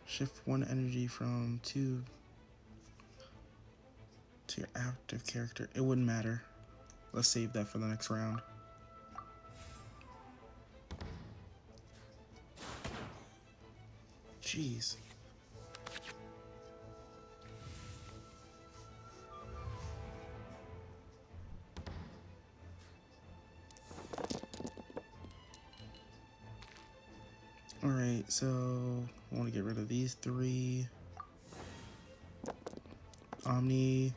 Shift 1 energy from 2 to your active character. It wouldn't matter. Let's save that for the next round. Jeez. Alright, so I want to get rid of these 3. Omni.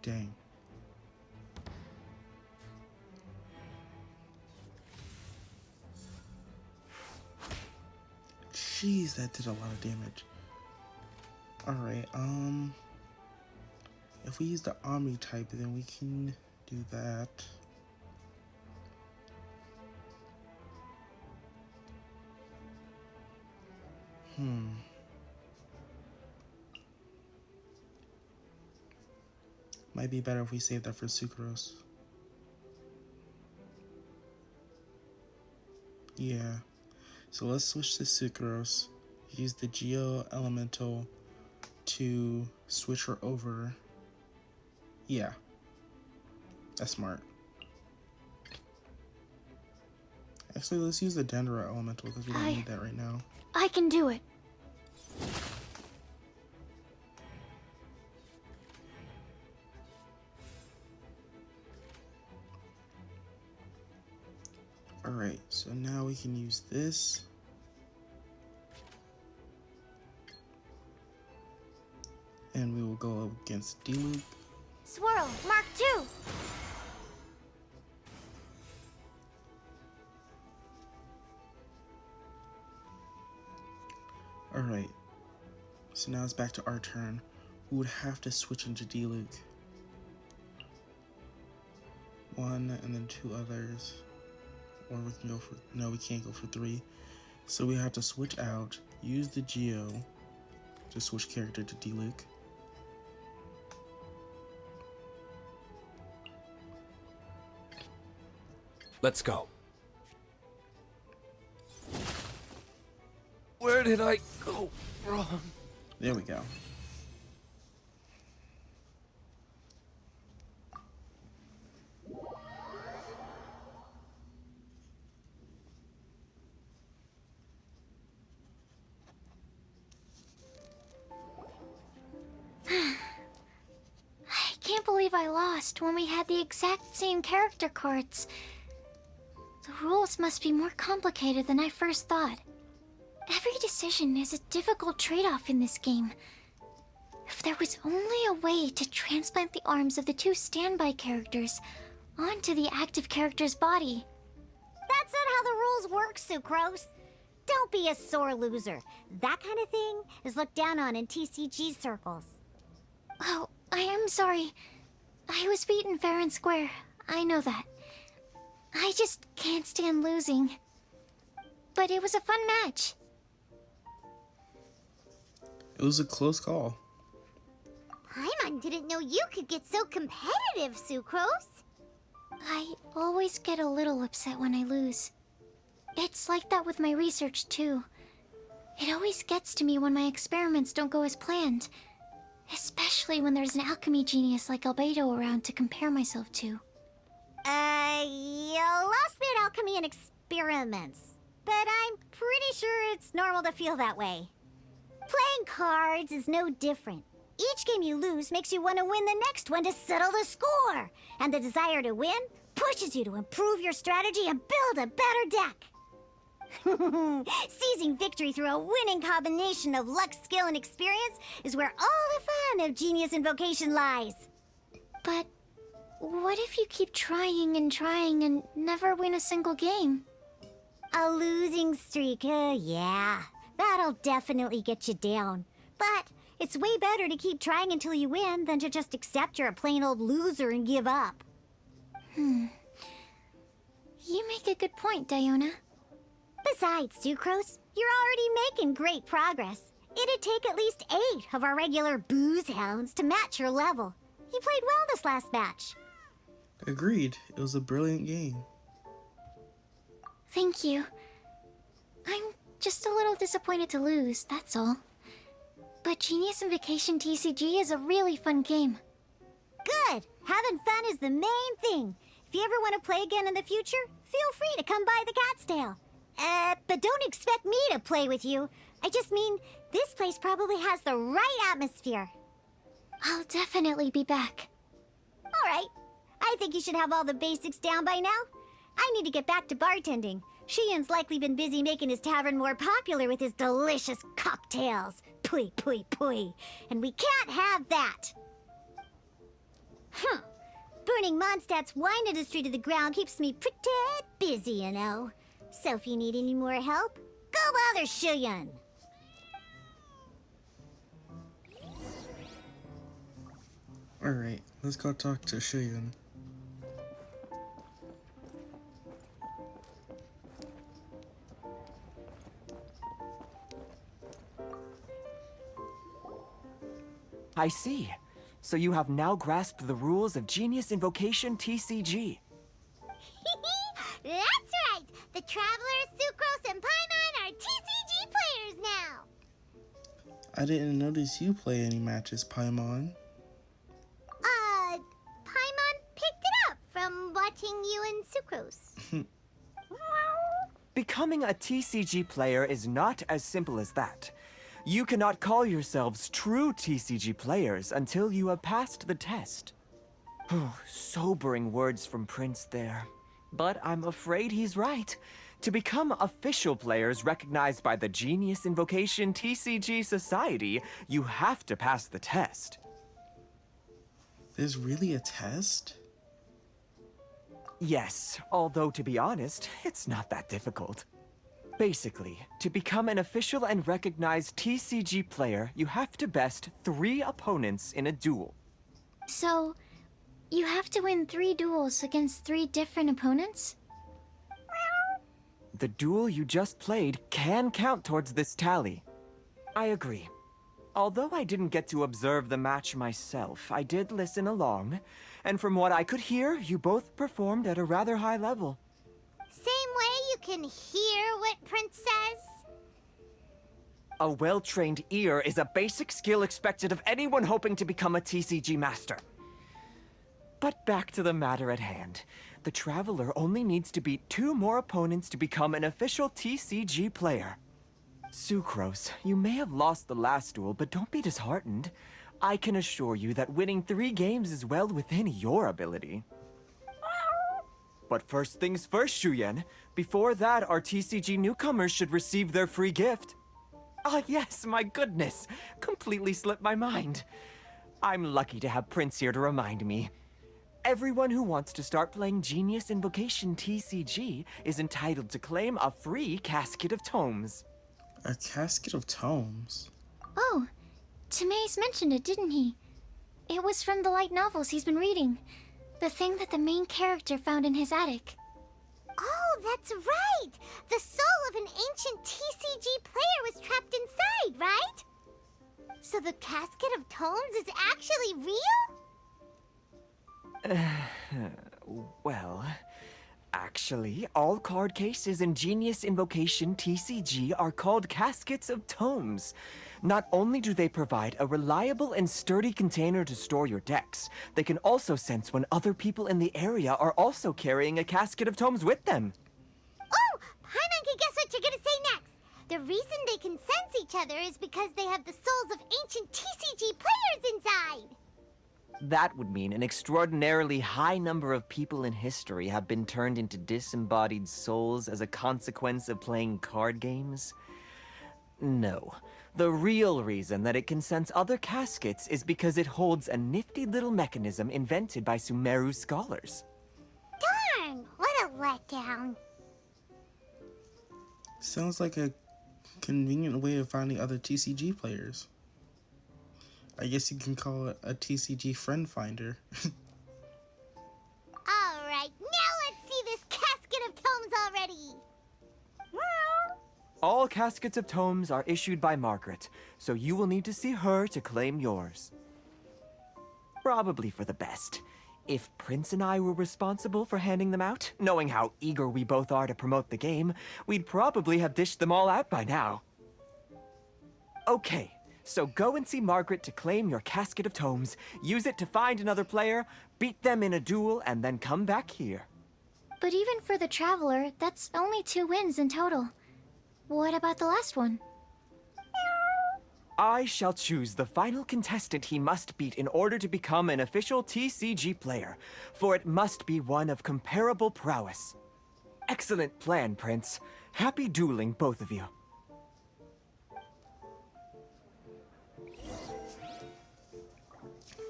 Dang. Jeez, that did a lot of damage. Alright, if we use the Omni type, then we can do that. Might be better if we save that for Sucrose. Yeah. So let's switch to Sucrose. Use the Geo Elemental to switch her over. Yeah. That's smart. Actually, let's use the Dendra Elemental because we don't need that right now. I can do it. Alright, so now we can use this. And we will go up against D-Luke. Swirl, Mark 2! Alright, so now it's back to our turn. We would have to switch into D-Luke. 1 and then 2 others. Or we can go for, no, we can't go for 3. So we have to switch out, use the Geo to switch character to D-Luke. Let's go. Where did I go wrong? There we go. believe I lost when we had the exact same character cards. The rules must be more complicated than I first thought. Every decision is a difficult trade-off in this game. If there was only a way to transplant the arms of the two standby characters onto the active character's body. That's not how the rules work, Sucrose. Don't be a sore loser. That kind of thing is looked down on in TCG circles. Oh, I am sorry. I was beaten fair and square. I know that. I just can't stand losing. But it was a fun match. It was a close call. Paimon didn't know you could get so competitive, Sucrose. I always get a little upset when I lose. It's like that with my research, too. It always gets to me when my experiments don't go as planned. Especially when there's an alchemy genius like Albedo around to compare myself to. You lost me at alchemy and experiments. But I'm pretty sure it's normal to feel that way. Playing cards is no different. Each game you lose makes you want to win the next one to settle the score. And the desire to win pushes you to improve your strategy and build a better deck. Seizing victory through a winning combination of luck, skill, and experience is where all the fun of Genius Invocation lies. But what if you keep trying and never win a single game? A losing streak, yeah. That'll definitely get you down. But it's way better to keep trying until you win than to just accept you're a plain old loser and give up. You make a good point, Diona. Besides, Sucrose, you're already making great progress. It'd take at least 8 of our regular booze hounds to match your level. You played well this last match. Agreed. It was a brilliant game. Thank you. I'm just a little disappointed to lose, that's all. But Genius Invocation TCG is a really fun game. Good! Having fun is the main thing. If you ever want to play again in the future, feel free to come by the Cat's Tail. But don't expect me to play with you. I just mean, this place probably has the right atmosphere. I'll definitely be back. Alright. I think you should have all the basics down by now. I need to get back to bartending. Shian's likely been busy making his tavern more popular with his delicious cocktails. Pui, pui, pui. And we can't have that. Burning Mondstadt's wine industry to the ground keeps me pretty busy, you know. So if you need any more help, go bother Shian. Alright, let's go talk to Shian. I see. So you have now grasped the rules of Genius Invocation TCG. That's right! The Travelers, Sucrose, and Paimon are TCG players now! I didn't notice you play any matches, Paimon. Paimon picked it up from watching you and Sucrose. Becoming a TCG player is not as simple as that. You cannot call yourselves true TCG players until you have passed the test. Sobering words from Prince there. But I'm afraid he's right. To become official players recognized by the Genius Invocation TCG Society, you have to pass the test. There's really a test? Yes, although to be honest, it's not that difficult. Basically, to become an official and recognized TCG player, you have to best 3 opponents in a duel. So, you have to win 3 duels against 3 different opponents? The duel you just played can count towards this tally. I agree. Although I didn't get to observe the match myself, I did listen along, and from what I could hear, you both performed at a rather high level. Same way you can hear what Prince says? A well-trained ear is a basic skill expected of anyone hoping to become a TCG master. But back to the matter at hand. The Traveler only needs to beat 2 more opponents to become an official TCG player. Sucrose, you may have lost the last duel, but don't be disheartened. I can assure you that winning 3 games is well within your ability. But first things first, Shuyen. Before that, our TCG newcomers should receive their free gift. Ah, yes, my goodness. Completely slipped my mind. I'm lucky to have Prince here to remind me. Everyone who wants to start playing Genius Invocation TCG is entitled to claim a free casket of tomes. A casket of tomes? Oh, Timaeus mentioned it, didn't he? It was from the light novels he's been reading. The thing that the main character found in his attic. Oh, that's right! The soul of an ancient TCG player was trapped inside, right? So the casket of tomes is actually real? Well, actually, all card cases in Genius Invocation TCG are called caskets of tomes. Not only do they provide a reliable and sturdy container to store your decks, they can also sense when other people in the area are also carrying a casket of tomes with them. Oh, Paimon can guess what you're gonna say next. The reason they can sense each other is because they have the souls of ancient TCG players inside. That would mean an extraordinarily high number of people in history have been turned into disembodied souls as a consequence of playing card games. No. The real reason that it can sense other caskets is because it holds a nifty little mechanism invented by Sumeru scholars. Darn, what a letdown. Sounds like a convenient way of finding other TCG players. I guess you can call it a TCG friend finder. Alright, now let's see this casket of tomes already. All caskets of tomes are issued by Margaret, so you will need to see her to claim yours. Probably for the best. If Prince and I were responsible for handing them out, knowing how eager we both are to promote the game, we'd probably have dished them all out by now. Okay, so go and see Margaret to claim your casket of tomes, use it to find another player, beat them in a duel, and then come back here. But even for the Traveler, that's only 2 wins in total. What about the last one? I shall choose the final contestant he must beat in order to become an official TCG player, for it must be one of comparable prowess. Excellent plan, Prince. Happy dueling, both of you.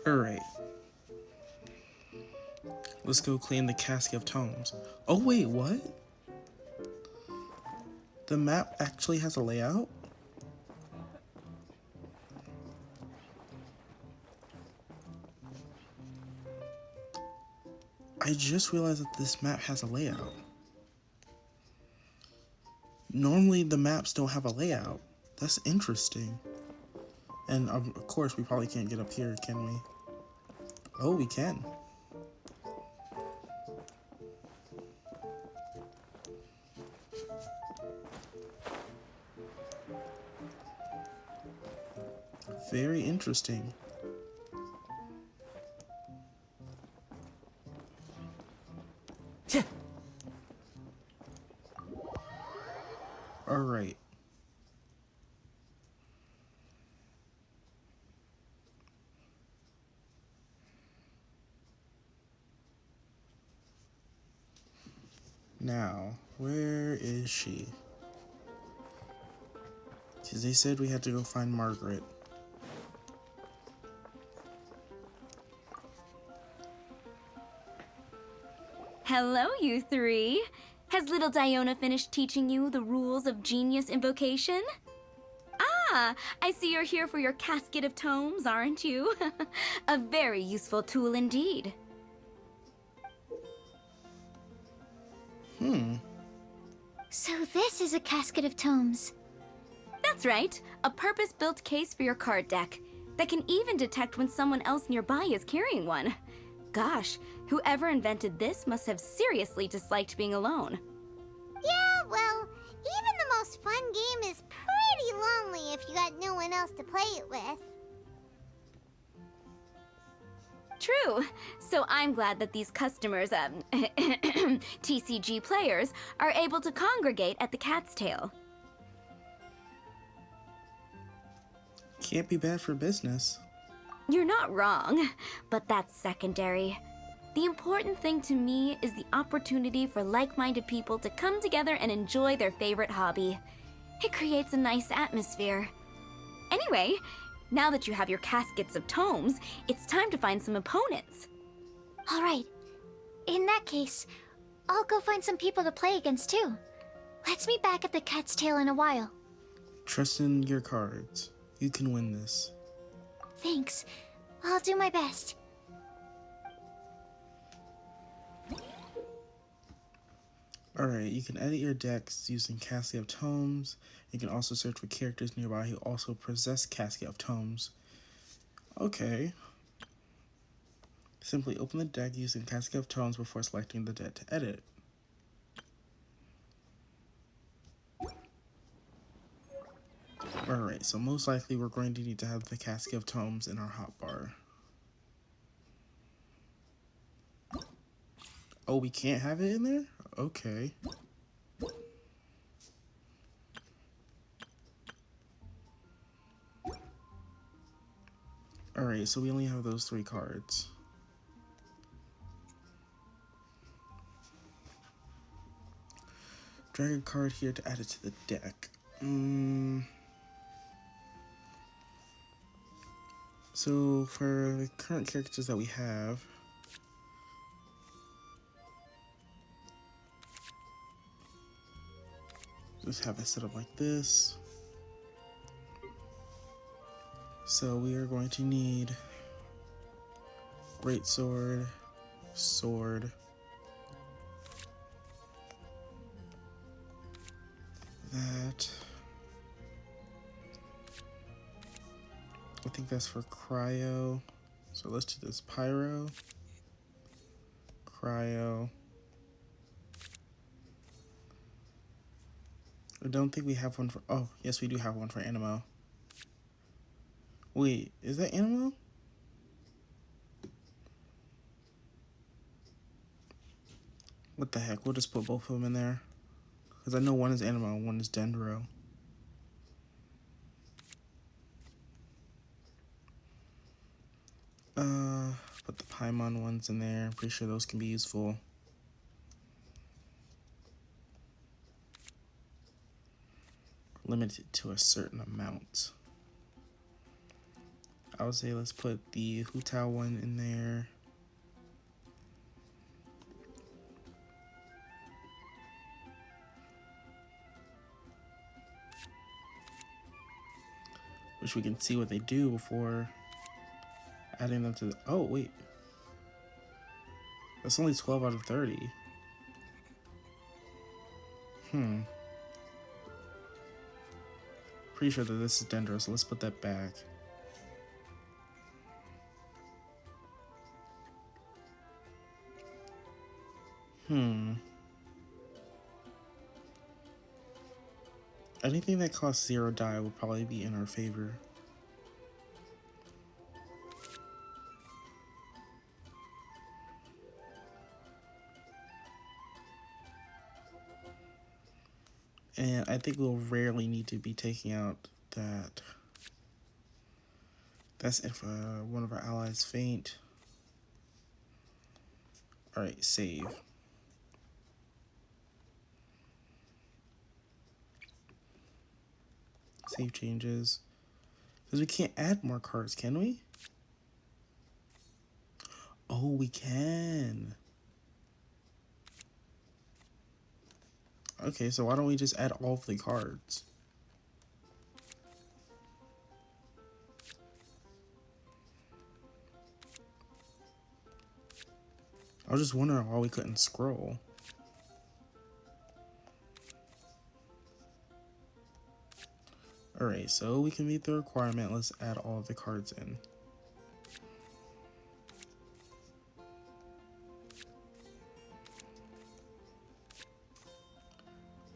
Alright. Let's go claim the casket of tomes. Oh wait, what? The map actually has a layout? I just realized that this map has a layout. Normally the maps don't have a layout. That's interesting. And of course we probably can't get up here, can we? Oh, we can. Very interesting. All right. Now, where is she? Because they said we had to go find Margaret. Hello, you 3. Has little Diona finished teaching you the rules of Genius Invocation? Ah, I see you're here for your casket of tomes, aren't you? A very useful tool indeed. So this is a casket of tomes. That's right, a purpose-built case for your card deck that can even detect when someone else nearby is carrying one. Gosh, whoever invented this must have seriously disliked being alone. Yeah, well, even the most fun game is pretty lonely if you got no one else to play it with. True. So I'm glad that these customers, TCG players, are able to congregate at the Cat's Tail. Can't be bad for business. You're not wrong, but that's secondary. The important thing to me is the opportunity for like-minded people to come together and enjoy their favorite hobby. It creates a nice atmosphere. Anyway, now that you have your caskets of tomes, it's time to find some opponents. All right. In that case, I'll go find some people to play against too. Let's meet back at the Cat's Tail in a while. Trust in your cards. You can win this. Thanks. I'll do my best. Alright, you can edit your decks using Casket of Tomes. You can also search for characters nearby who also possess Casket of Tomes. Okay. Simply open the deck using Casket of Tomes before selecting the deck to edit. Alright, so most likely we're going to need to have the Casket of Tomes in our hotbar. Oh, we can't have it in there? Okay. Alright, so we only have those 3 cards. Drag a card here to add it to the deck. So for the current characters that we have, just have it set up like this. So we are going to need Greatsword, Sword, that. I think that's for Cryo. So let's do this. Pyro, Cryo. I don't think we have one for... Oh, yes, we do have one for Animo. Wait, is that Animo? What the heck? We'll just put both of them in there. Because I know one is Animo and one is Dendro. Put the Paimon ones in there. I'm pretty sure those can be useful. Limited to a certain amount. I would say let's put the Hu Tao one in there. Which we can see what they do before adding them to the... Oh, wait. That's only 12 out of 30. Pretty sure that this is Dendro, so let's put that back. Anything that costs 0 die would probably be in our favor. And I think we'll rarely need to be taking out that. That's if one of our allies faint. Alright, save. Save changes. Because we can't add more cards, can we? Oh, we can. Okay, so why don't we just add all of the cards? I was just wondering why we couldn't scroll. Alright, so we can meet the requirement. Let's add all of the cards in.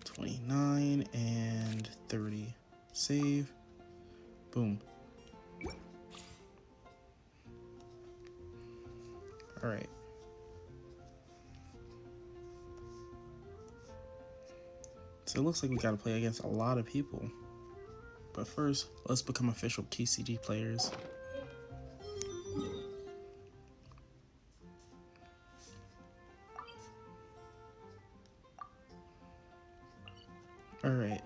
$29 and $30. Save. Boom. Alright. So it looks like we gotta play against a lot of people. But first, let's become official TCG players. Alright.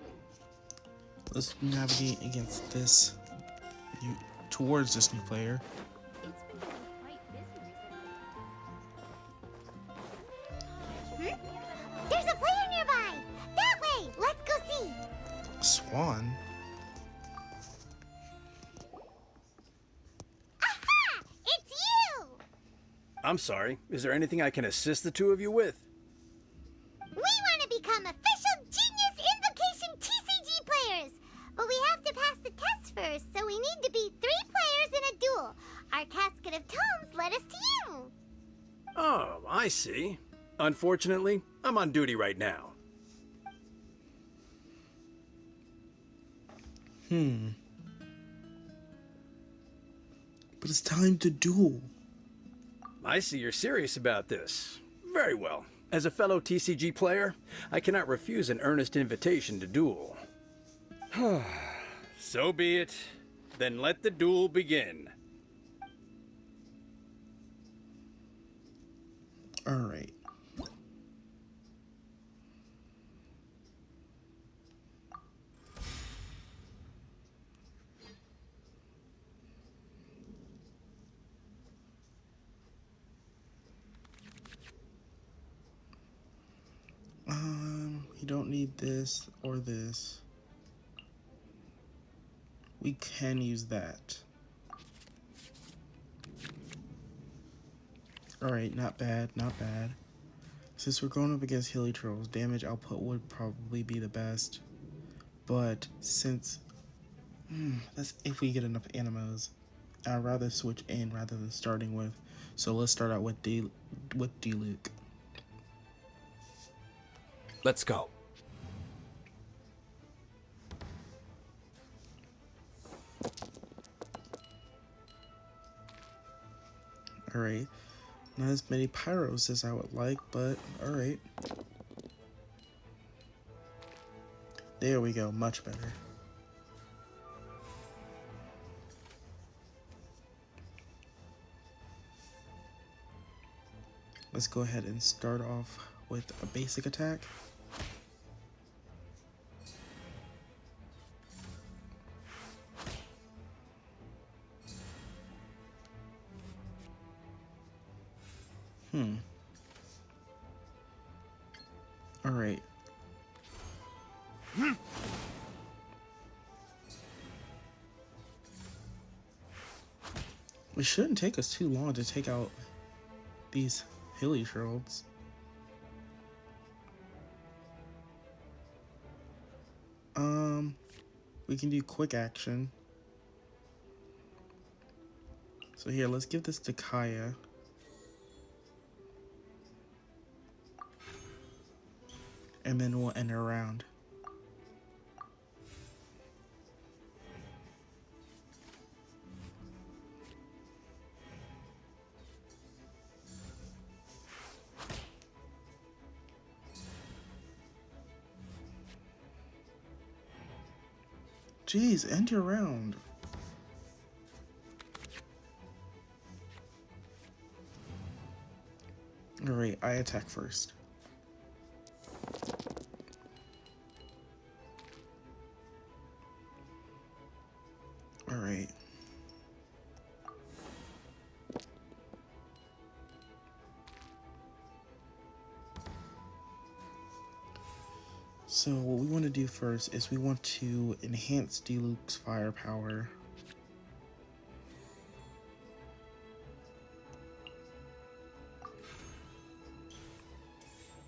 Let's navigate against this, towards this new player. It's been getting quite busy recently. There's a player nearby! That way! Let's go see! Swan? Aha! It's you! I'm sorry. Is there anything I can assist the two of you with? We want to become official Genius Invocation TCG players! But we have to pass the test first, so we need to beat 3 players in a duel. Our casket of tomes led us to you. Oh, I see. Unfortunately, I'm on duty right now. But it's time to duel. I see you're serious about this. Very well. As a fellow TCG player, I cannot refuse an earnest invitation to duel. So be it. Then let the duel begin. Alright. You don't need this or this. We can use that. Alright, not bad, not bad. Since we're going up against Hilly Trolls, damage output would probably be the best. But since... that's if we get enough animos. I'd rather switch in rather than starting with. So let's start out with D-Luke. Let's go. Alright. Not as many pyros as I would like, but alright. There we go, much better. Let's go ahead and start off with a basic attack. Alright. It shouldn't take us too long to take out these hilly trolls. We can do quick action. So here, let's give this to Kaya. And then we'll end our round. Jeez, end your round. Alright, I attack first. Alright. So what we want to do first is we want to enhance D-Luke's firepower.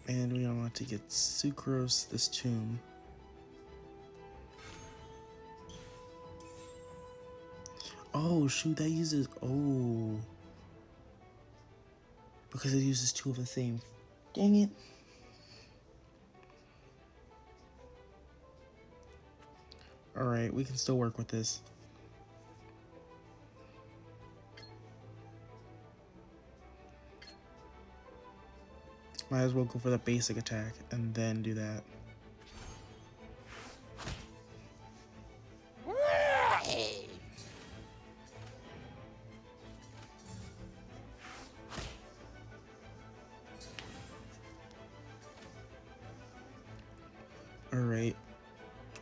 And we want to get Sucrose this tomb. Oh shoot, that uses, oh. Because it uses 2 of the same. Dang it. Alright, we can still work with this. Might as well go for the basic attack and then do that. Alright,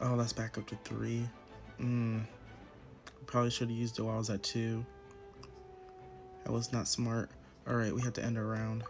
Oh, that's back up to 3. Probably should have used it while I was at 2. That was not smart. Alright, we have to end our round.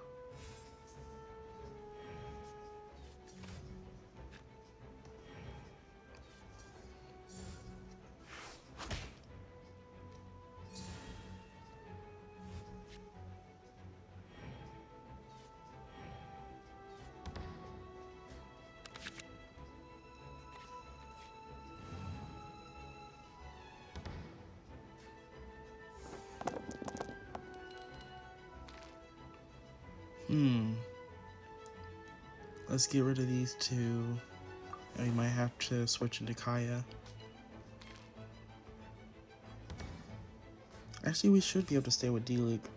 Let's get rid of these 2. And we might have to switch into Kaya. Actually, we should be able to stay with D-League.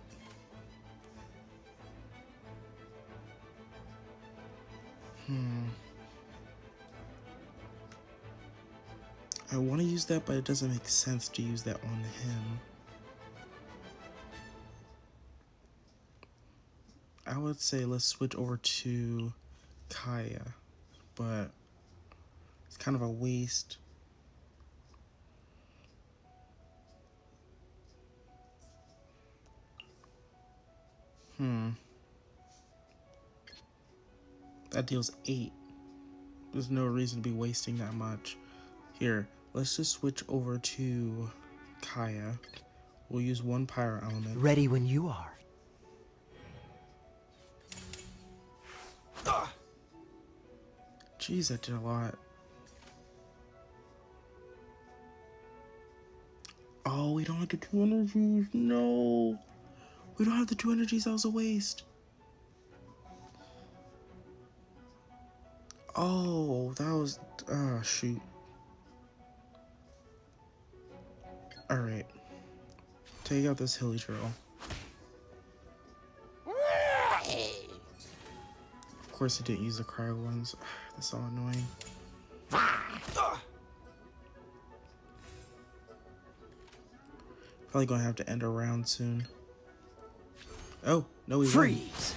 I want to use that, but it doesn't make sense to use that on him. I would say let's switch over to Kaya, but it's kind of a waste. That deals 8. There's no reason to be wasting that much. Here, let's just switch over to Kaya. We'll use 1 pyro element. Ready when you are. Jeez, that did a lot. Oh, we don't have the 2 energies. No. We don't have the 2 energies. That was a waste. Oh, that was... Oh, shoot. Alright. Take out this hilly turtle. Of course he didn't use the cryo ones. That's so annoying. Probably gonna have to end our round soon. Oh, no, we freeze.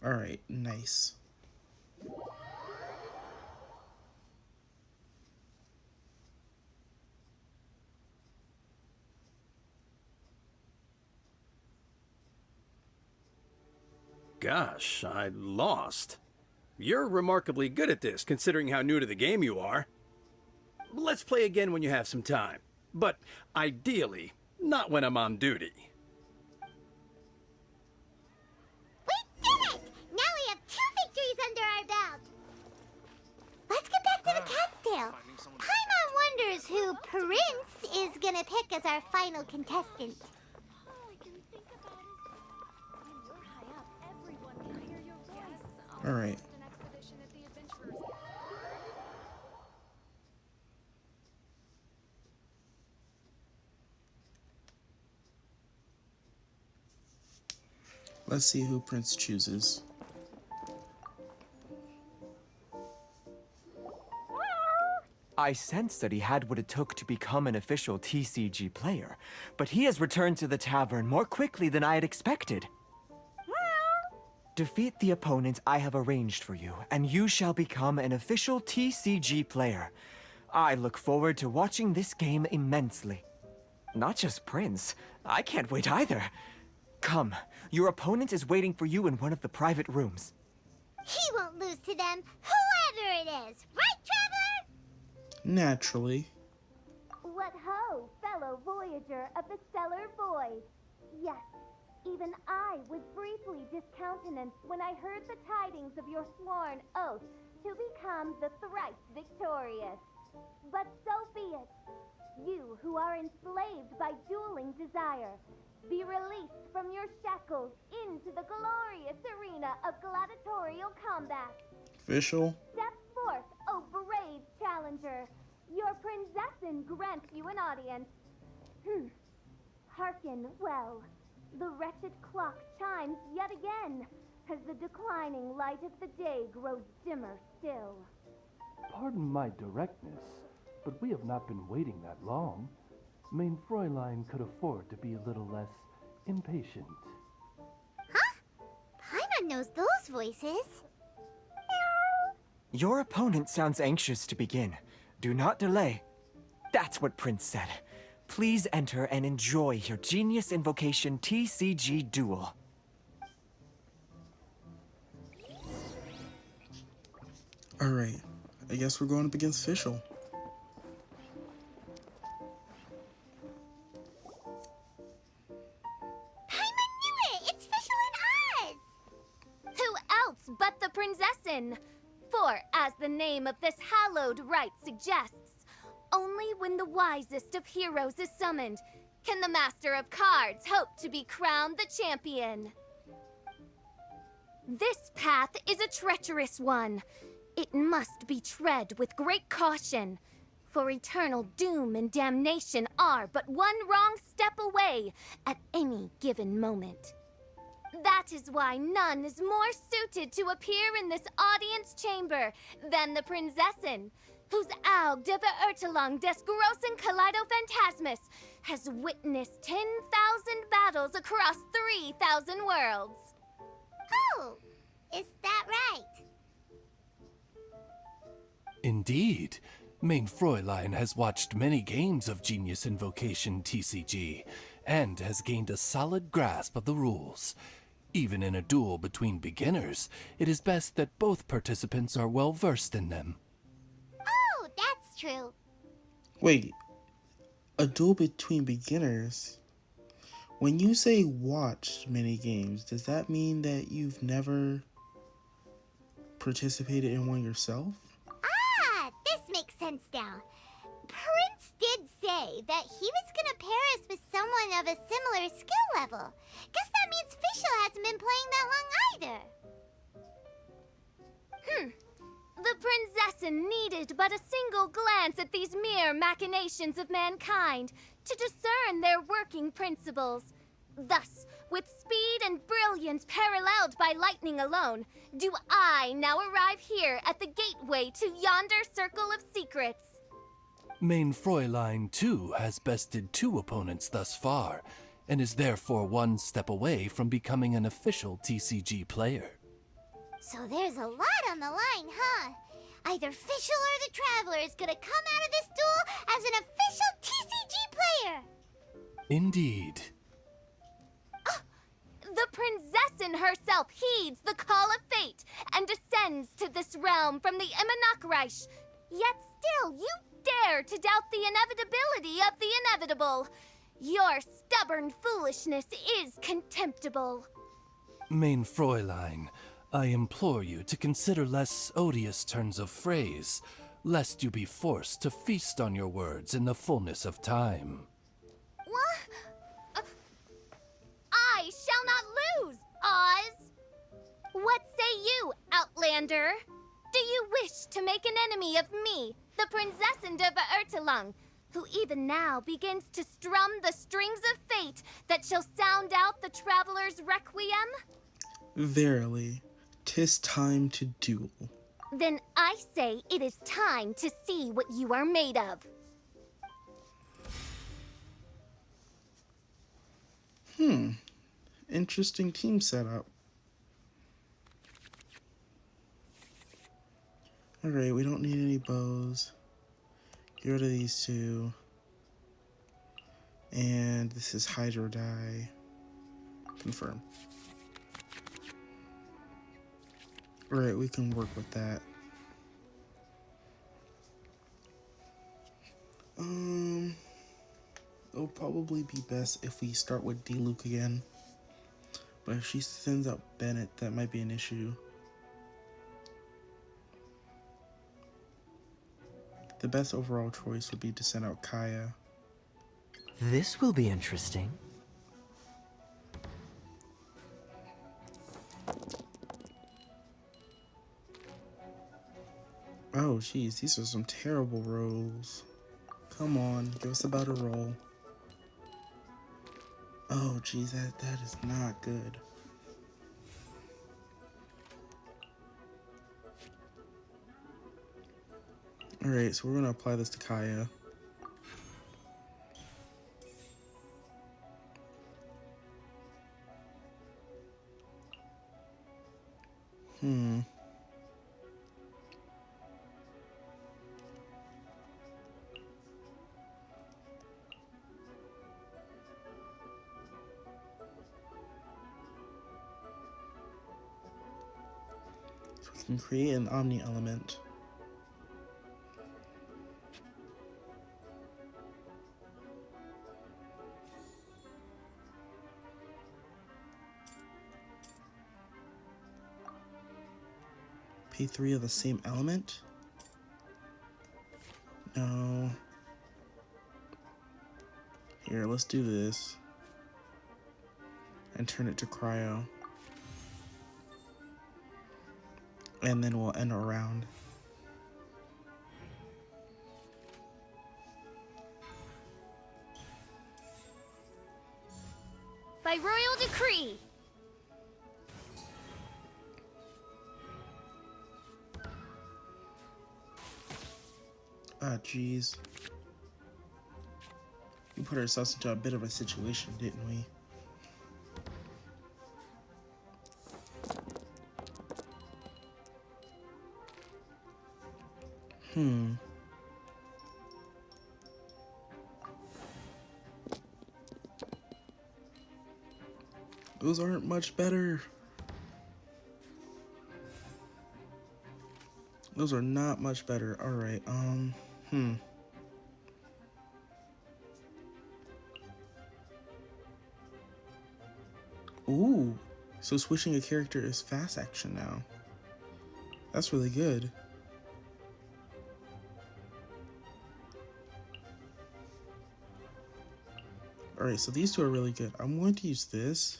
Alright, nice. Gosh, I lost. You're remarkably good at this, considering how new to the game you are. Let's play again when you have some time. But ideally, not when I'm on duty. We did it! Now we have 2 victories under our belt. Let's get back to the cat's tail. Paimon wonders who Prince is gonna pick as our final contestant. Alright. Let's see who Prince chooses. I sensed that he had what it took to become an official TCG player, but he has returned to the tavern more quickly than I had expected. Defeat the opponent I have arranged for you, and you shall become an official TCG player. I look forward to watching this game immensely. Not just Prince. I can't wait either. Come, your opponent is waiting for you in one of the private rooms. He won't lose to them, whoever it is. Right, Traveler? Naturally. What ho, fellow voyager of the stellar void. Yes. Even I was briefly discountenanced when I heard the tidings of your sworn oath to become the thrice victorious. But so be it. You who are enslaved by dueling desire, be released from your shackles into the glorious arena of gladiatorial combat. Official. Step forth, O brave challenger. Your princessin grants you an audience. Hearken well. The wretched clock chimes yet again, as the declining light of the day grows dimmer still. Pardon my directness, but we have not been waiting that long. Main Fräulein could afford to be a little less impatient. Huh? Paimon knows those voices. Your opponent sounds anxious to begin. Do not delay. That's what Prince said. Please enter and enjoy your Genius Invocation TCG duel. Alright, I guess we're going up against Fischl. Paimon knew it! It's Fischl and Oz! Who else but the Prinzessin? For, as the name of this hallowed rite suggests, only when the wisest of heroes is summoned can the Master of Cards hope to be crowned the champion. This path is a treacherous one. It must be tread with great caution, for eternal doom and damnation are but one wrong step away at any given moment. That is why none is more suited to appear in this audience chamber than the Prinzessin, whose Aug de Verurtelung des großen Kaleido-Phantasmus has witnessed 10,000 battles across 3,000 worlds. Oh, is that right? Indeed. Main Fräulein has watched many games of Genius Invocation TCG, and has gained a solid grasp of the rules. Even in a duel between beginners, it is best that both participants are well versed in them. Oh, that's true. Wait, a duel between beginners? When you say watched many games, does that mean that you've never participated in one yourself? Ah, this makes sense now. Prince did say that he was gonna pair us with someone of a similar skill level. Guess that means Fischl hasn't been playing that long either. The Prinzessin needed but a single glance at these mere machinations of mankind to discern their working principles. Thus, with speed and brilliance paralleled by lightning alone, do I now arrive here at the gateway to yonder circle of secrets. Main Fräulein, too, has bested 2 opponents thus far, and is therefore one step away from becoming an official TCG player. So there's a lot on the line, huh? Either Fischl or the Traveler is gonna come out of this duel as an official TCG player! Indeed. The Prinzessin herself heeds the call of fate and descends to this realm from the Immanakreich. Yet still, you dare to doubt the inevitability of the inevitable. Your stubborn foolishness is contemptible. Main Fräulein, I implore you to consider less odious turns of phrase, lest you be forced to feast on your words in the fullness of time. What? I shall not lose, Oz! What say you, Outlander? Do you wish to make an enemy of me, the Prinzessin de Verurtelung, who even now begins to strum the strings of fate that shall sound out the Traveler's requiem? Verily, 'tis time to duel. Then I say it is time to see what you are made of. Interesting team setup. Alright, we don't need any bows. Get rid of these 2. And this is Hydro Die. Confirm. Alright, we can work with that. It'll probably be best if we start with D-Luke again. But if she sends out Bennett, that might be an issue. The best overall choice would be to send out Kaya. This will be interesting. Oh, jeez, these are some terrible rolls. Come on, give us a better roll. Oh, jeez, that is not good. Alright, so we're going to apply this to Kaya. So we can create an Omni element. Pay 3 of the same element? No. Here, let's do this. And turn it to cryo. And then we'll end our round. By royal decree. Ah, jeez. We put ourselves into a bit of a situation, didn't we? Those aren't much better. Those are not much better. Alright, Ooh, so switching a character is fast action now. That's really good. Alright, so these two are really good. I'm going to use this.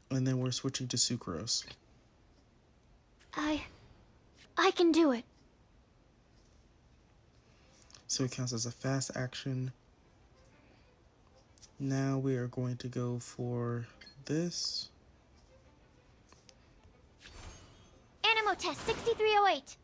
And then we're switching to Sucrose. I can do it. So it counts as a fast action. Now we are going to go for this. Animo test 6308.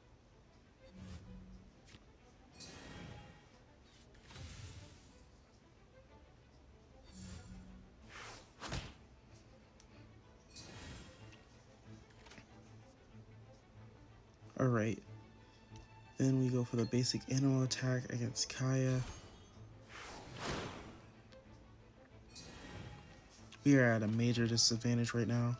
Alright. Then we go for the basic animal attack against Kaya. We are at a major disadvantage right now.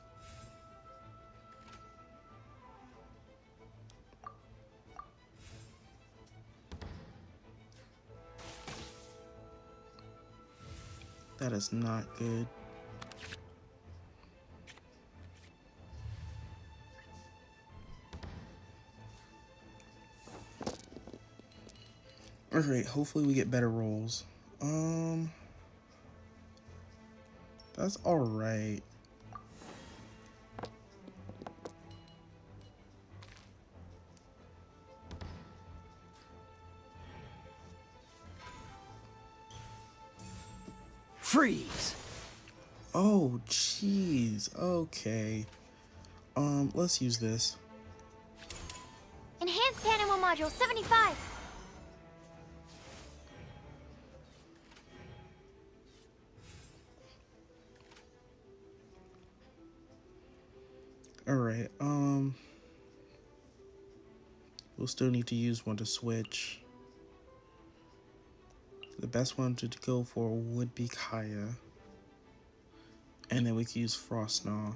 That is not good. Alright, hopefully we get better rolls. That's alright. Freeze! Oh, jeez. Okay. Let's use this. Enhanced Animo module 75. Alright, we'll still need to use one to switch. The best one to go for would be Kaya. And then we can use Frostgnaw.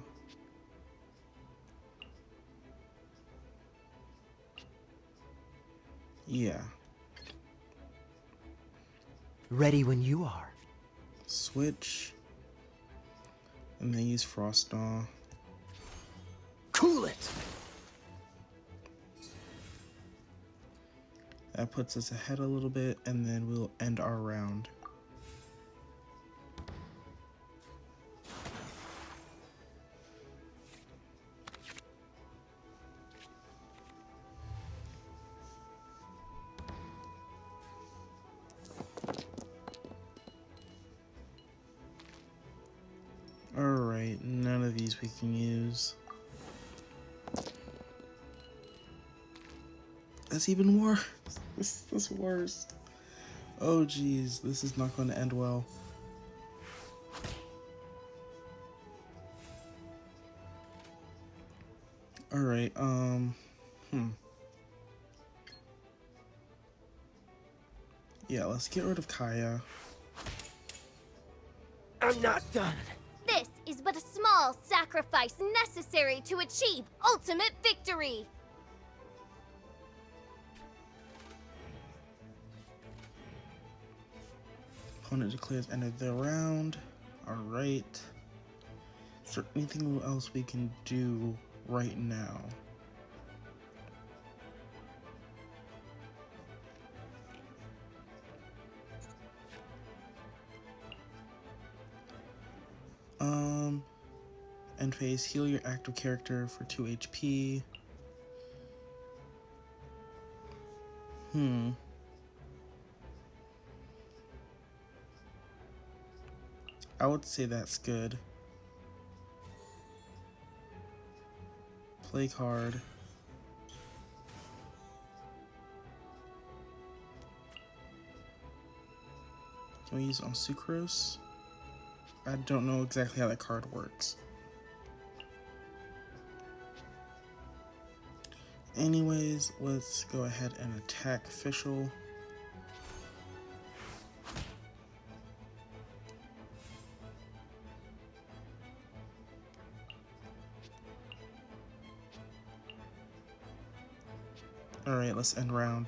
Yeah. Ready when you are. Switch. And then use Frostgnaw. Cool it! That puts us ahead a little bit, and then we'll end our round. Alright, none of these we can use. That's even worse. This is worse. Oh geez, this is not going to end well. Alright, yeah, let's get rid of Kaya. I'm not done. This is but a small sacrifice necessary to achieve ultimate victory. Opponent declares end of the round. Alright. Is there anything else we can do right now? End phase, heal your active character for 2 HP. I would say that's good. Play card. Can we use it on Sucrose? I don't know exactly how that card works. Anyways, let's go ahead and attack Official. Alright, let's end round.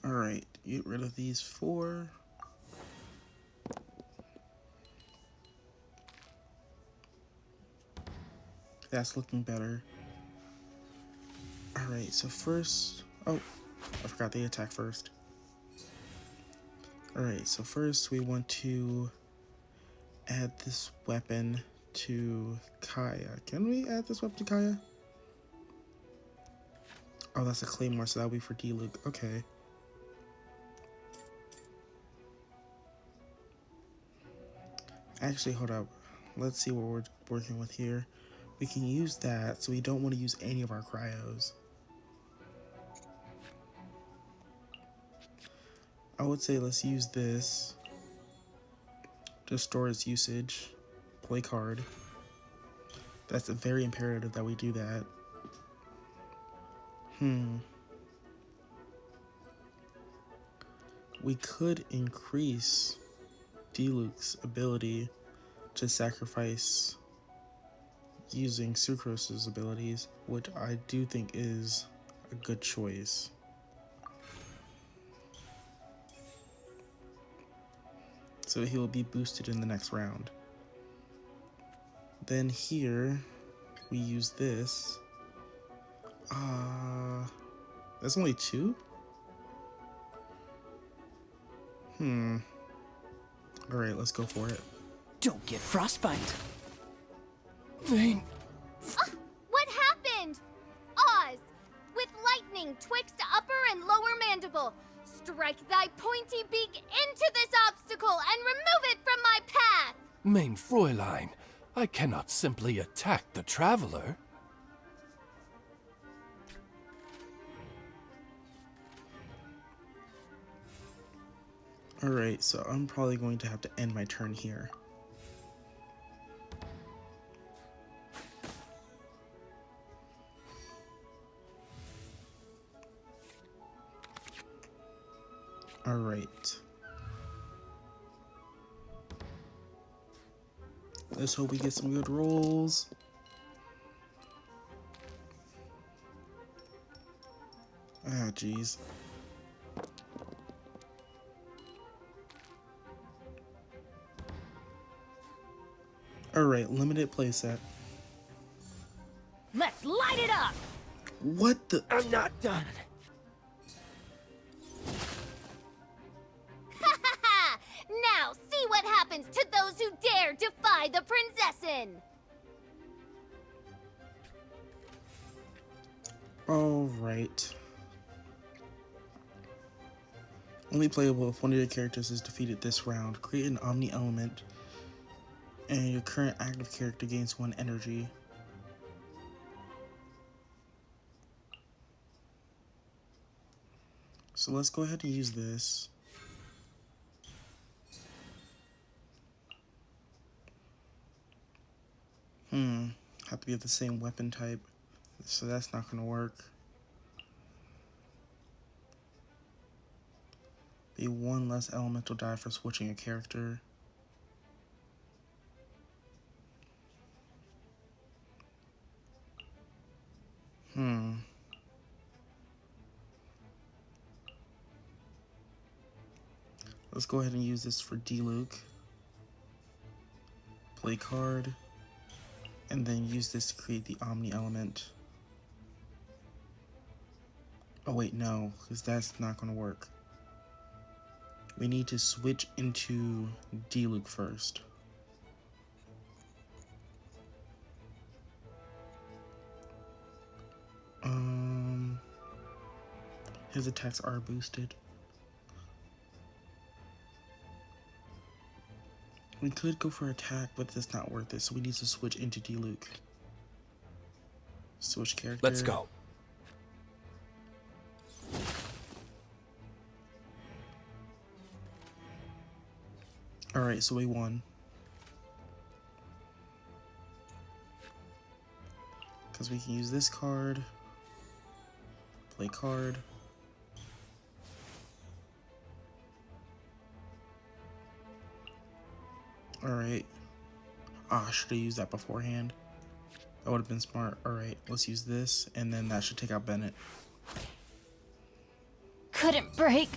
Alright, get rid of these 4. That's looking better. Alright, so first... Oh, I forgot they attack first. Alright, so first we want to add this weapon to Kaya. Can we add this weapon to Kaya? Oh, that's a claymore, so that'll be for D-Luke. Okay. Actually, hold up. Let's see what we're working with here. We can use that, so we don't want to use any of our cryos. I would say let's use this to store its usage. Play card. That's very imperative that we do that. We could increase D-Luke's ability to sacrifice using Sucrose's abilities, which I do think is a good choice. So he will be boosted in the next round. Then here, we use this. That's only 2? Alright, let's go for it. Don't get frostbite. What happened? Oz, with lightning twixt upper and lower mandible, strike thy pointy beak into this obstacle and remove it from my path! Mein Fräulein, I cannot simply attack the traveler. Alright, so I'm probably going to have to end my turn here. Alright. Let's hope we get some good rolls. Ah, jeez. Alright, limited playset. Let's light it up! What the? I'm not done. Now see what happens to those who dare defy the Prinzessin! Alright. Only playable if one of your characters is defeated this round. Create an Omni element And your current active character gains 1 energy. So let's go ahead and use this. Have to be of the same weapon type, so that's not gonna work. Be 1 less elemental die for switching a character. Let's go ahead and use this for D-Luke. Play card. And then use this to create the Omni element. Oh wait, no, because that's not going to work. We need to switch into D-Luke first. His attacks are boosted. We could go for attack, but that's not worth it, so we need to switch into D-Luke. Switch character. Let's go. Alright, so we won. Because we can use this card. Play card. Alright. Ah, should have used that beforehand. That would have been smart. Alright, let's use this, and then that should take out Bennett. Couldn't break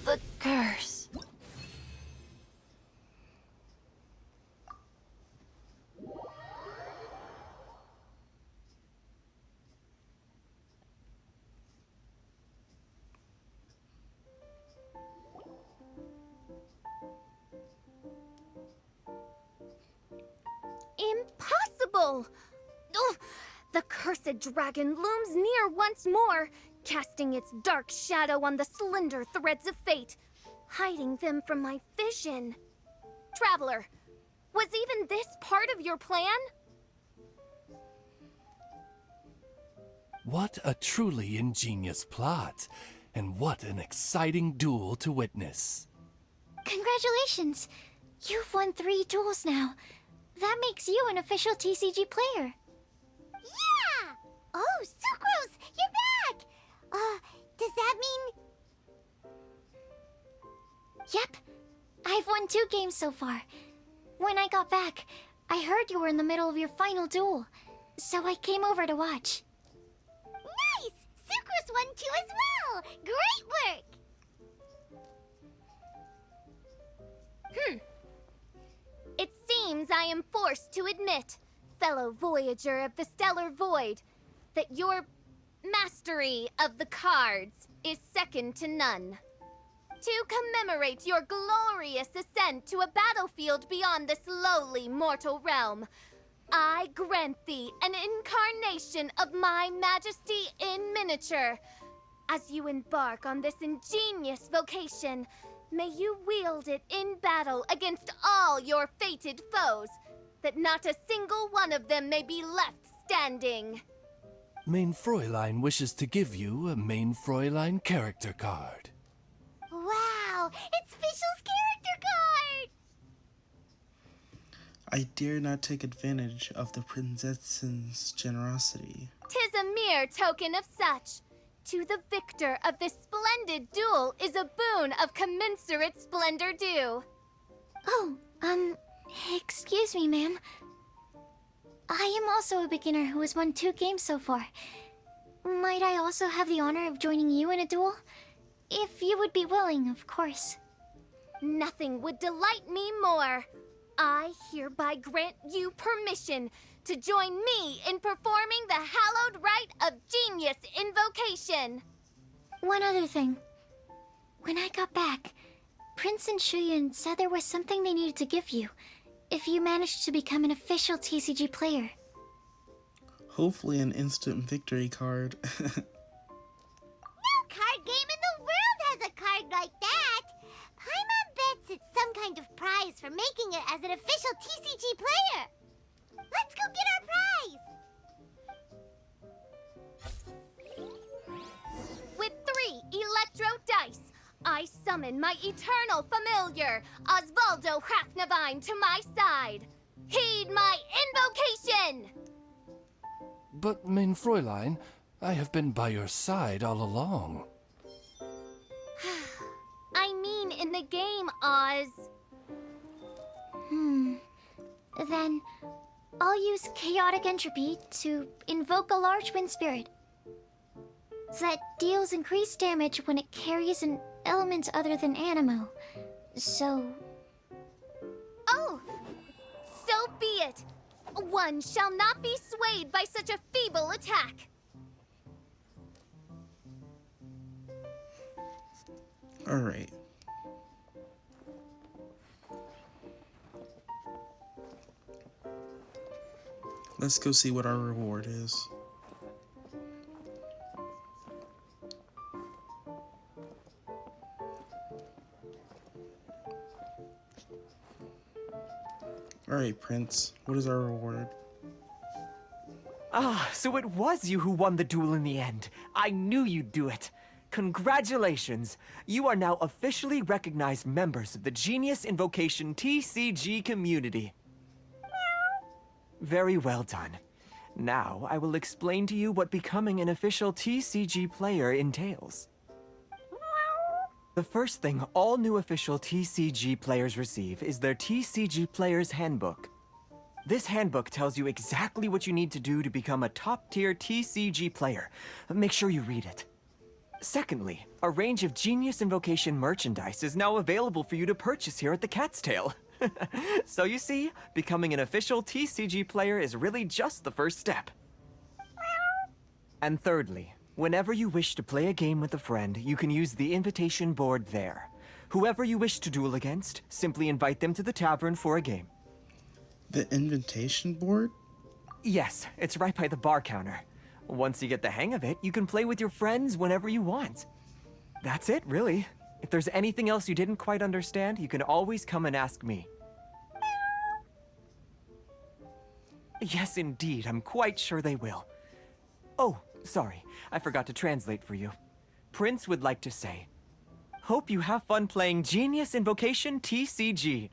the curse. Impossible! Ugh, the cursed dragon looms near once more, casting its dark shadow on the slender threads of fate, hiding them from my vision. Traveler, was even this part of your plan? What a truly ingenious plot, and what an exciting duel to witness. Congratulations! You've won 3 duels now. That makes you an official TCG player. Yeah! Oh, Sucrose, you're back! Does that mean... Yep. I've won 2 games so far. When I got back, I heard you were in the middle of your final duel, so I came over to watch. Nice! Sucrose won 2 as well! Great work! It seems I am forced to admit, fellow voyager of the stellar void, that your mastery of the cards is second to none. To commemorate your glorious ascent to a battlefield beyond this lowly mortal realm, I grant thee an incarnation of my majesty in miniature. As you embark on this ingenious vocation, may you wield it in battle against all your fated foes, that not a single one of them may be left standing. Main Fräulein wishes to give you a Main Fräulein character card. Wow! It's Fischl's character card! I dare not take advantage of the princess's generosity. 'Tis a mere token of such. To the victor of this splendid duel is a boon of commensurate splendor due. Oh, excuse me, ma'am. I am also a beginner who has won 2 games so far. Might I also have the honor of joining you in a duel? If you would be willing, of course. Nothing would delight me more. I hereby grant you permission to join me in performing the hallowed rite of genius invocation. One other thing. When I got back, Prince and Shuyun said there was something they needed to give you if you managed to become an official TCG player. Hopefully an instant victory card. No card game in the world has a card like that! Paimon bets it's some kind of prize for for making it as an official TCG player. Let's go get our prize! With 3 electro dice, I summon my eternal familiar, Osvaldo Hraknavine, to my side. Heed my invocation! But, mein Fräulein, I have been by your side all along. I mean in the game, Oz. Then I'll use chaotic entropy to invoke a large wind spirit that deals increased damage when it carries an element other than animo. So... Oh! So be it! One shall not be swayed by such a feeble attack! Alright. Let's go see what our reward is. Alright, Prince. What is our reward? Ah, so it was you who won the duel in the end. I knew you'd do it. Congratulations! You are now officially recognized members of the Genius Invocation TCG community. Very well done. Now, I will explain to you what becoming an official TCG player entails. The first thing all new official TCG players receive is their TCG Player's Handbook. This handbook tells you exactly what you need to do to become a top-tier TCG player. Make sure you read it. Secondly, a range of Genius Invocation merchandise is now available for you to purchase here at the Cat's Tail. So you see, becoming an official TCG player is really just the first step. And thirdly, whenever you wish to play a game with a friend, you can use the invitation board there. Whoever you wish to duel against, simply invite them to the tavern for a game. The invitation board? Yes, it's right by the bar counter. Once you get the hang of it, you can play with your friends whenever you want. That's it, really. If there's anything else you didn't quite understand, you can always come and ask me. Yes, indeed, I'm quite sure they will. Oh, sorry, I forgot to translate for you. Prince would like to say, hope you have fun playing Genius Invocation TCG.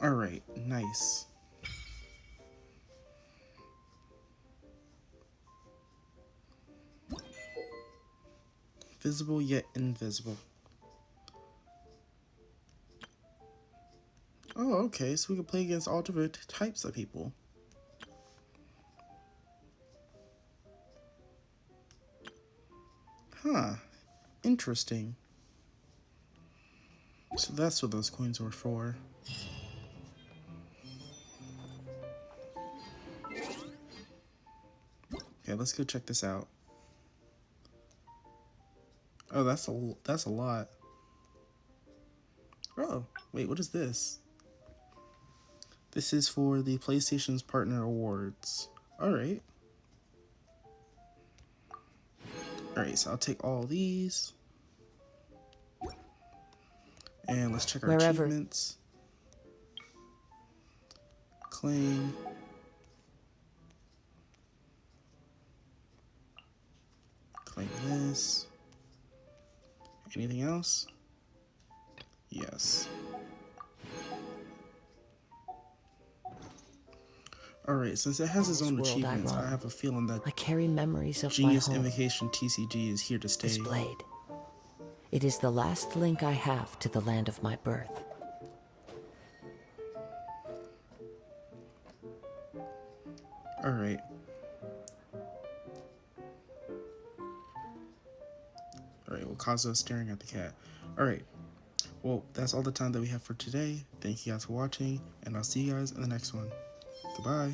Alright, nice. Visible yet invisible. Oh, okay, so we can play against all different types of people. Huh. Interesting. So that's what those coins were for. Okay, let's go check this out. Oh, that's a lot. Oh, wait, what is this? This is for the PlayStation's Partner Awards. Alright. Alright, so I'll take all these. And let's check our achievements. Claim. Claim this. Anything else? Yes. Alright, since it has its own achievements, I have a feeling that I carry memories of Genius my home. Invocation TCG is here to stay. This blade. It is the last link I have to the land of my birth. Alright. Alright, well, Kazuo's staring at the cat. Alright. Well, that's all the time that we have for today. Thank you guys for watching, and I'll see you guys in the next one. Goodbye.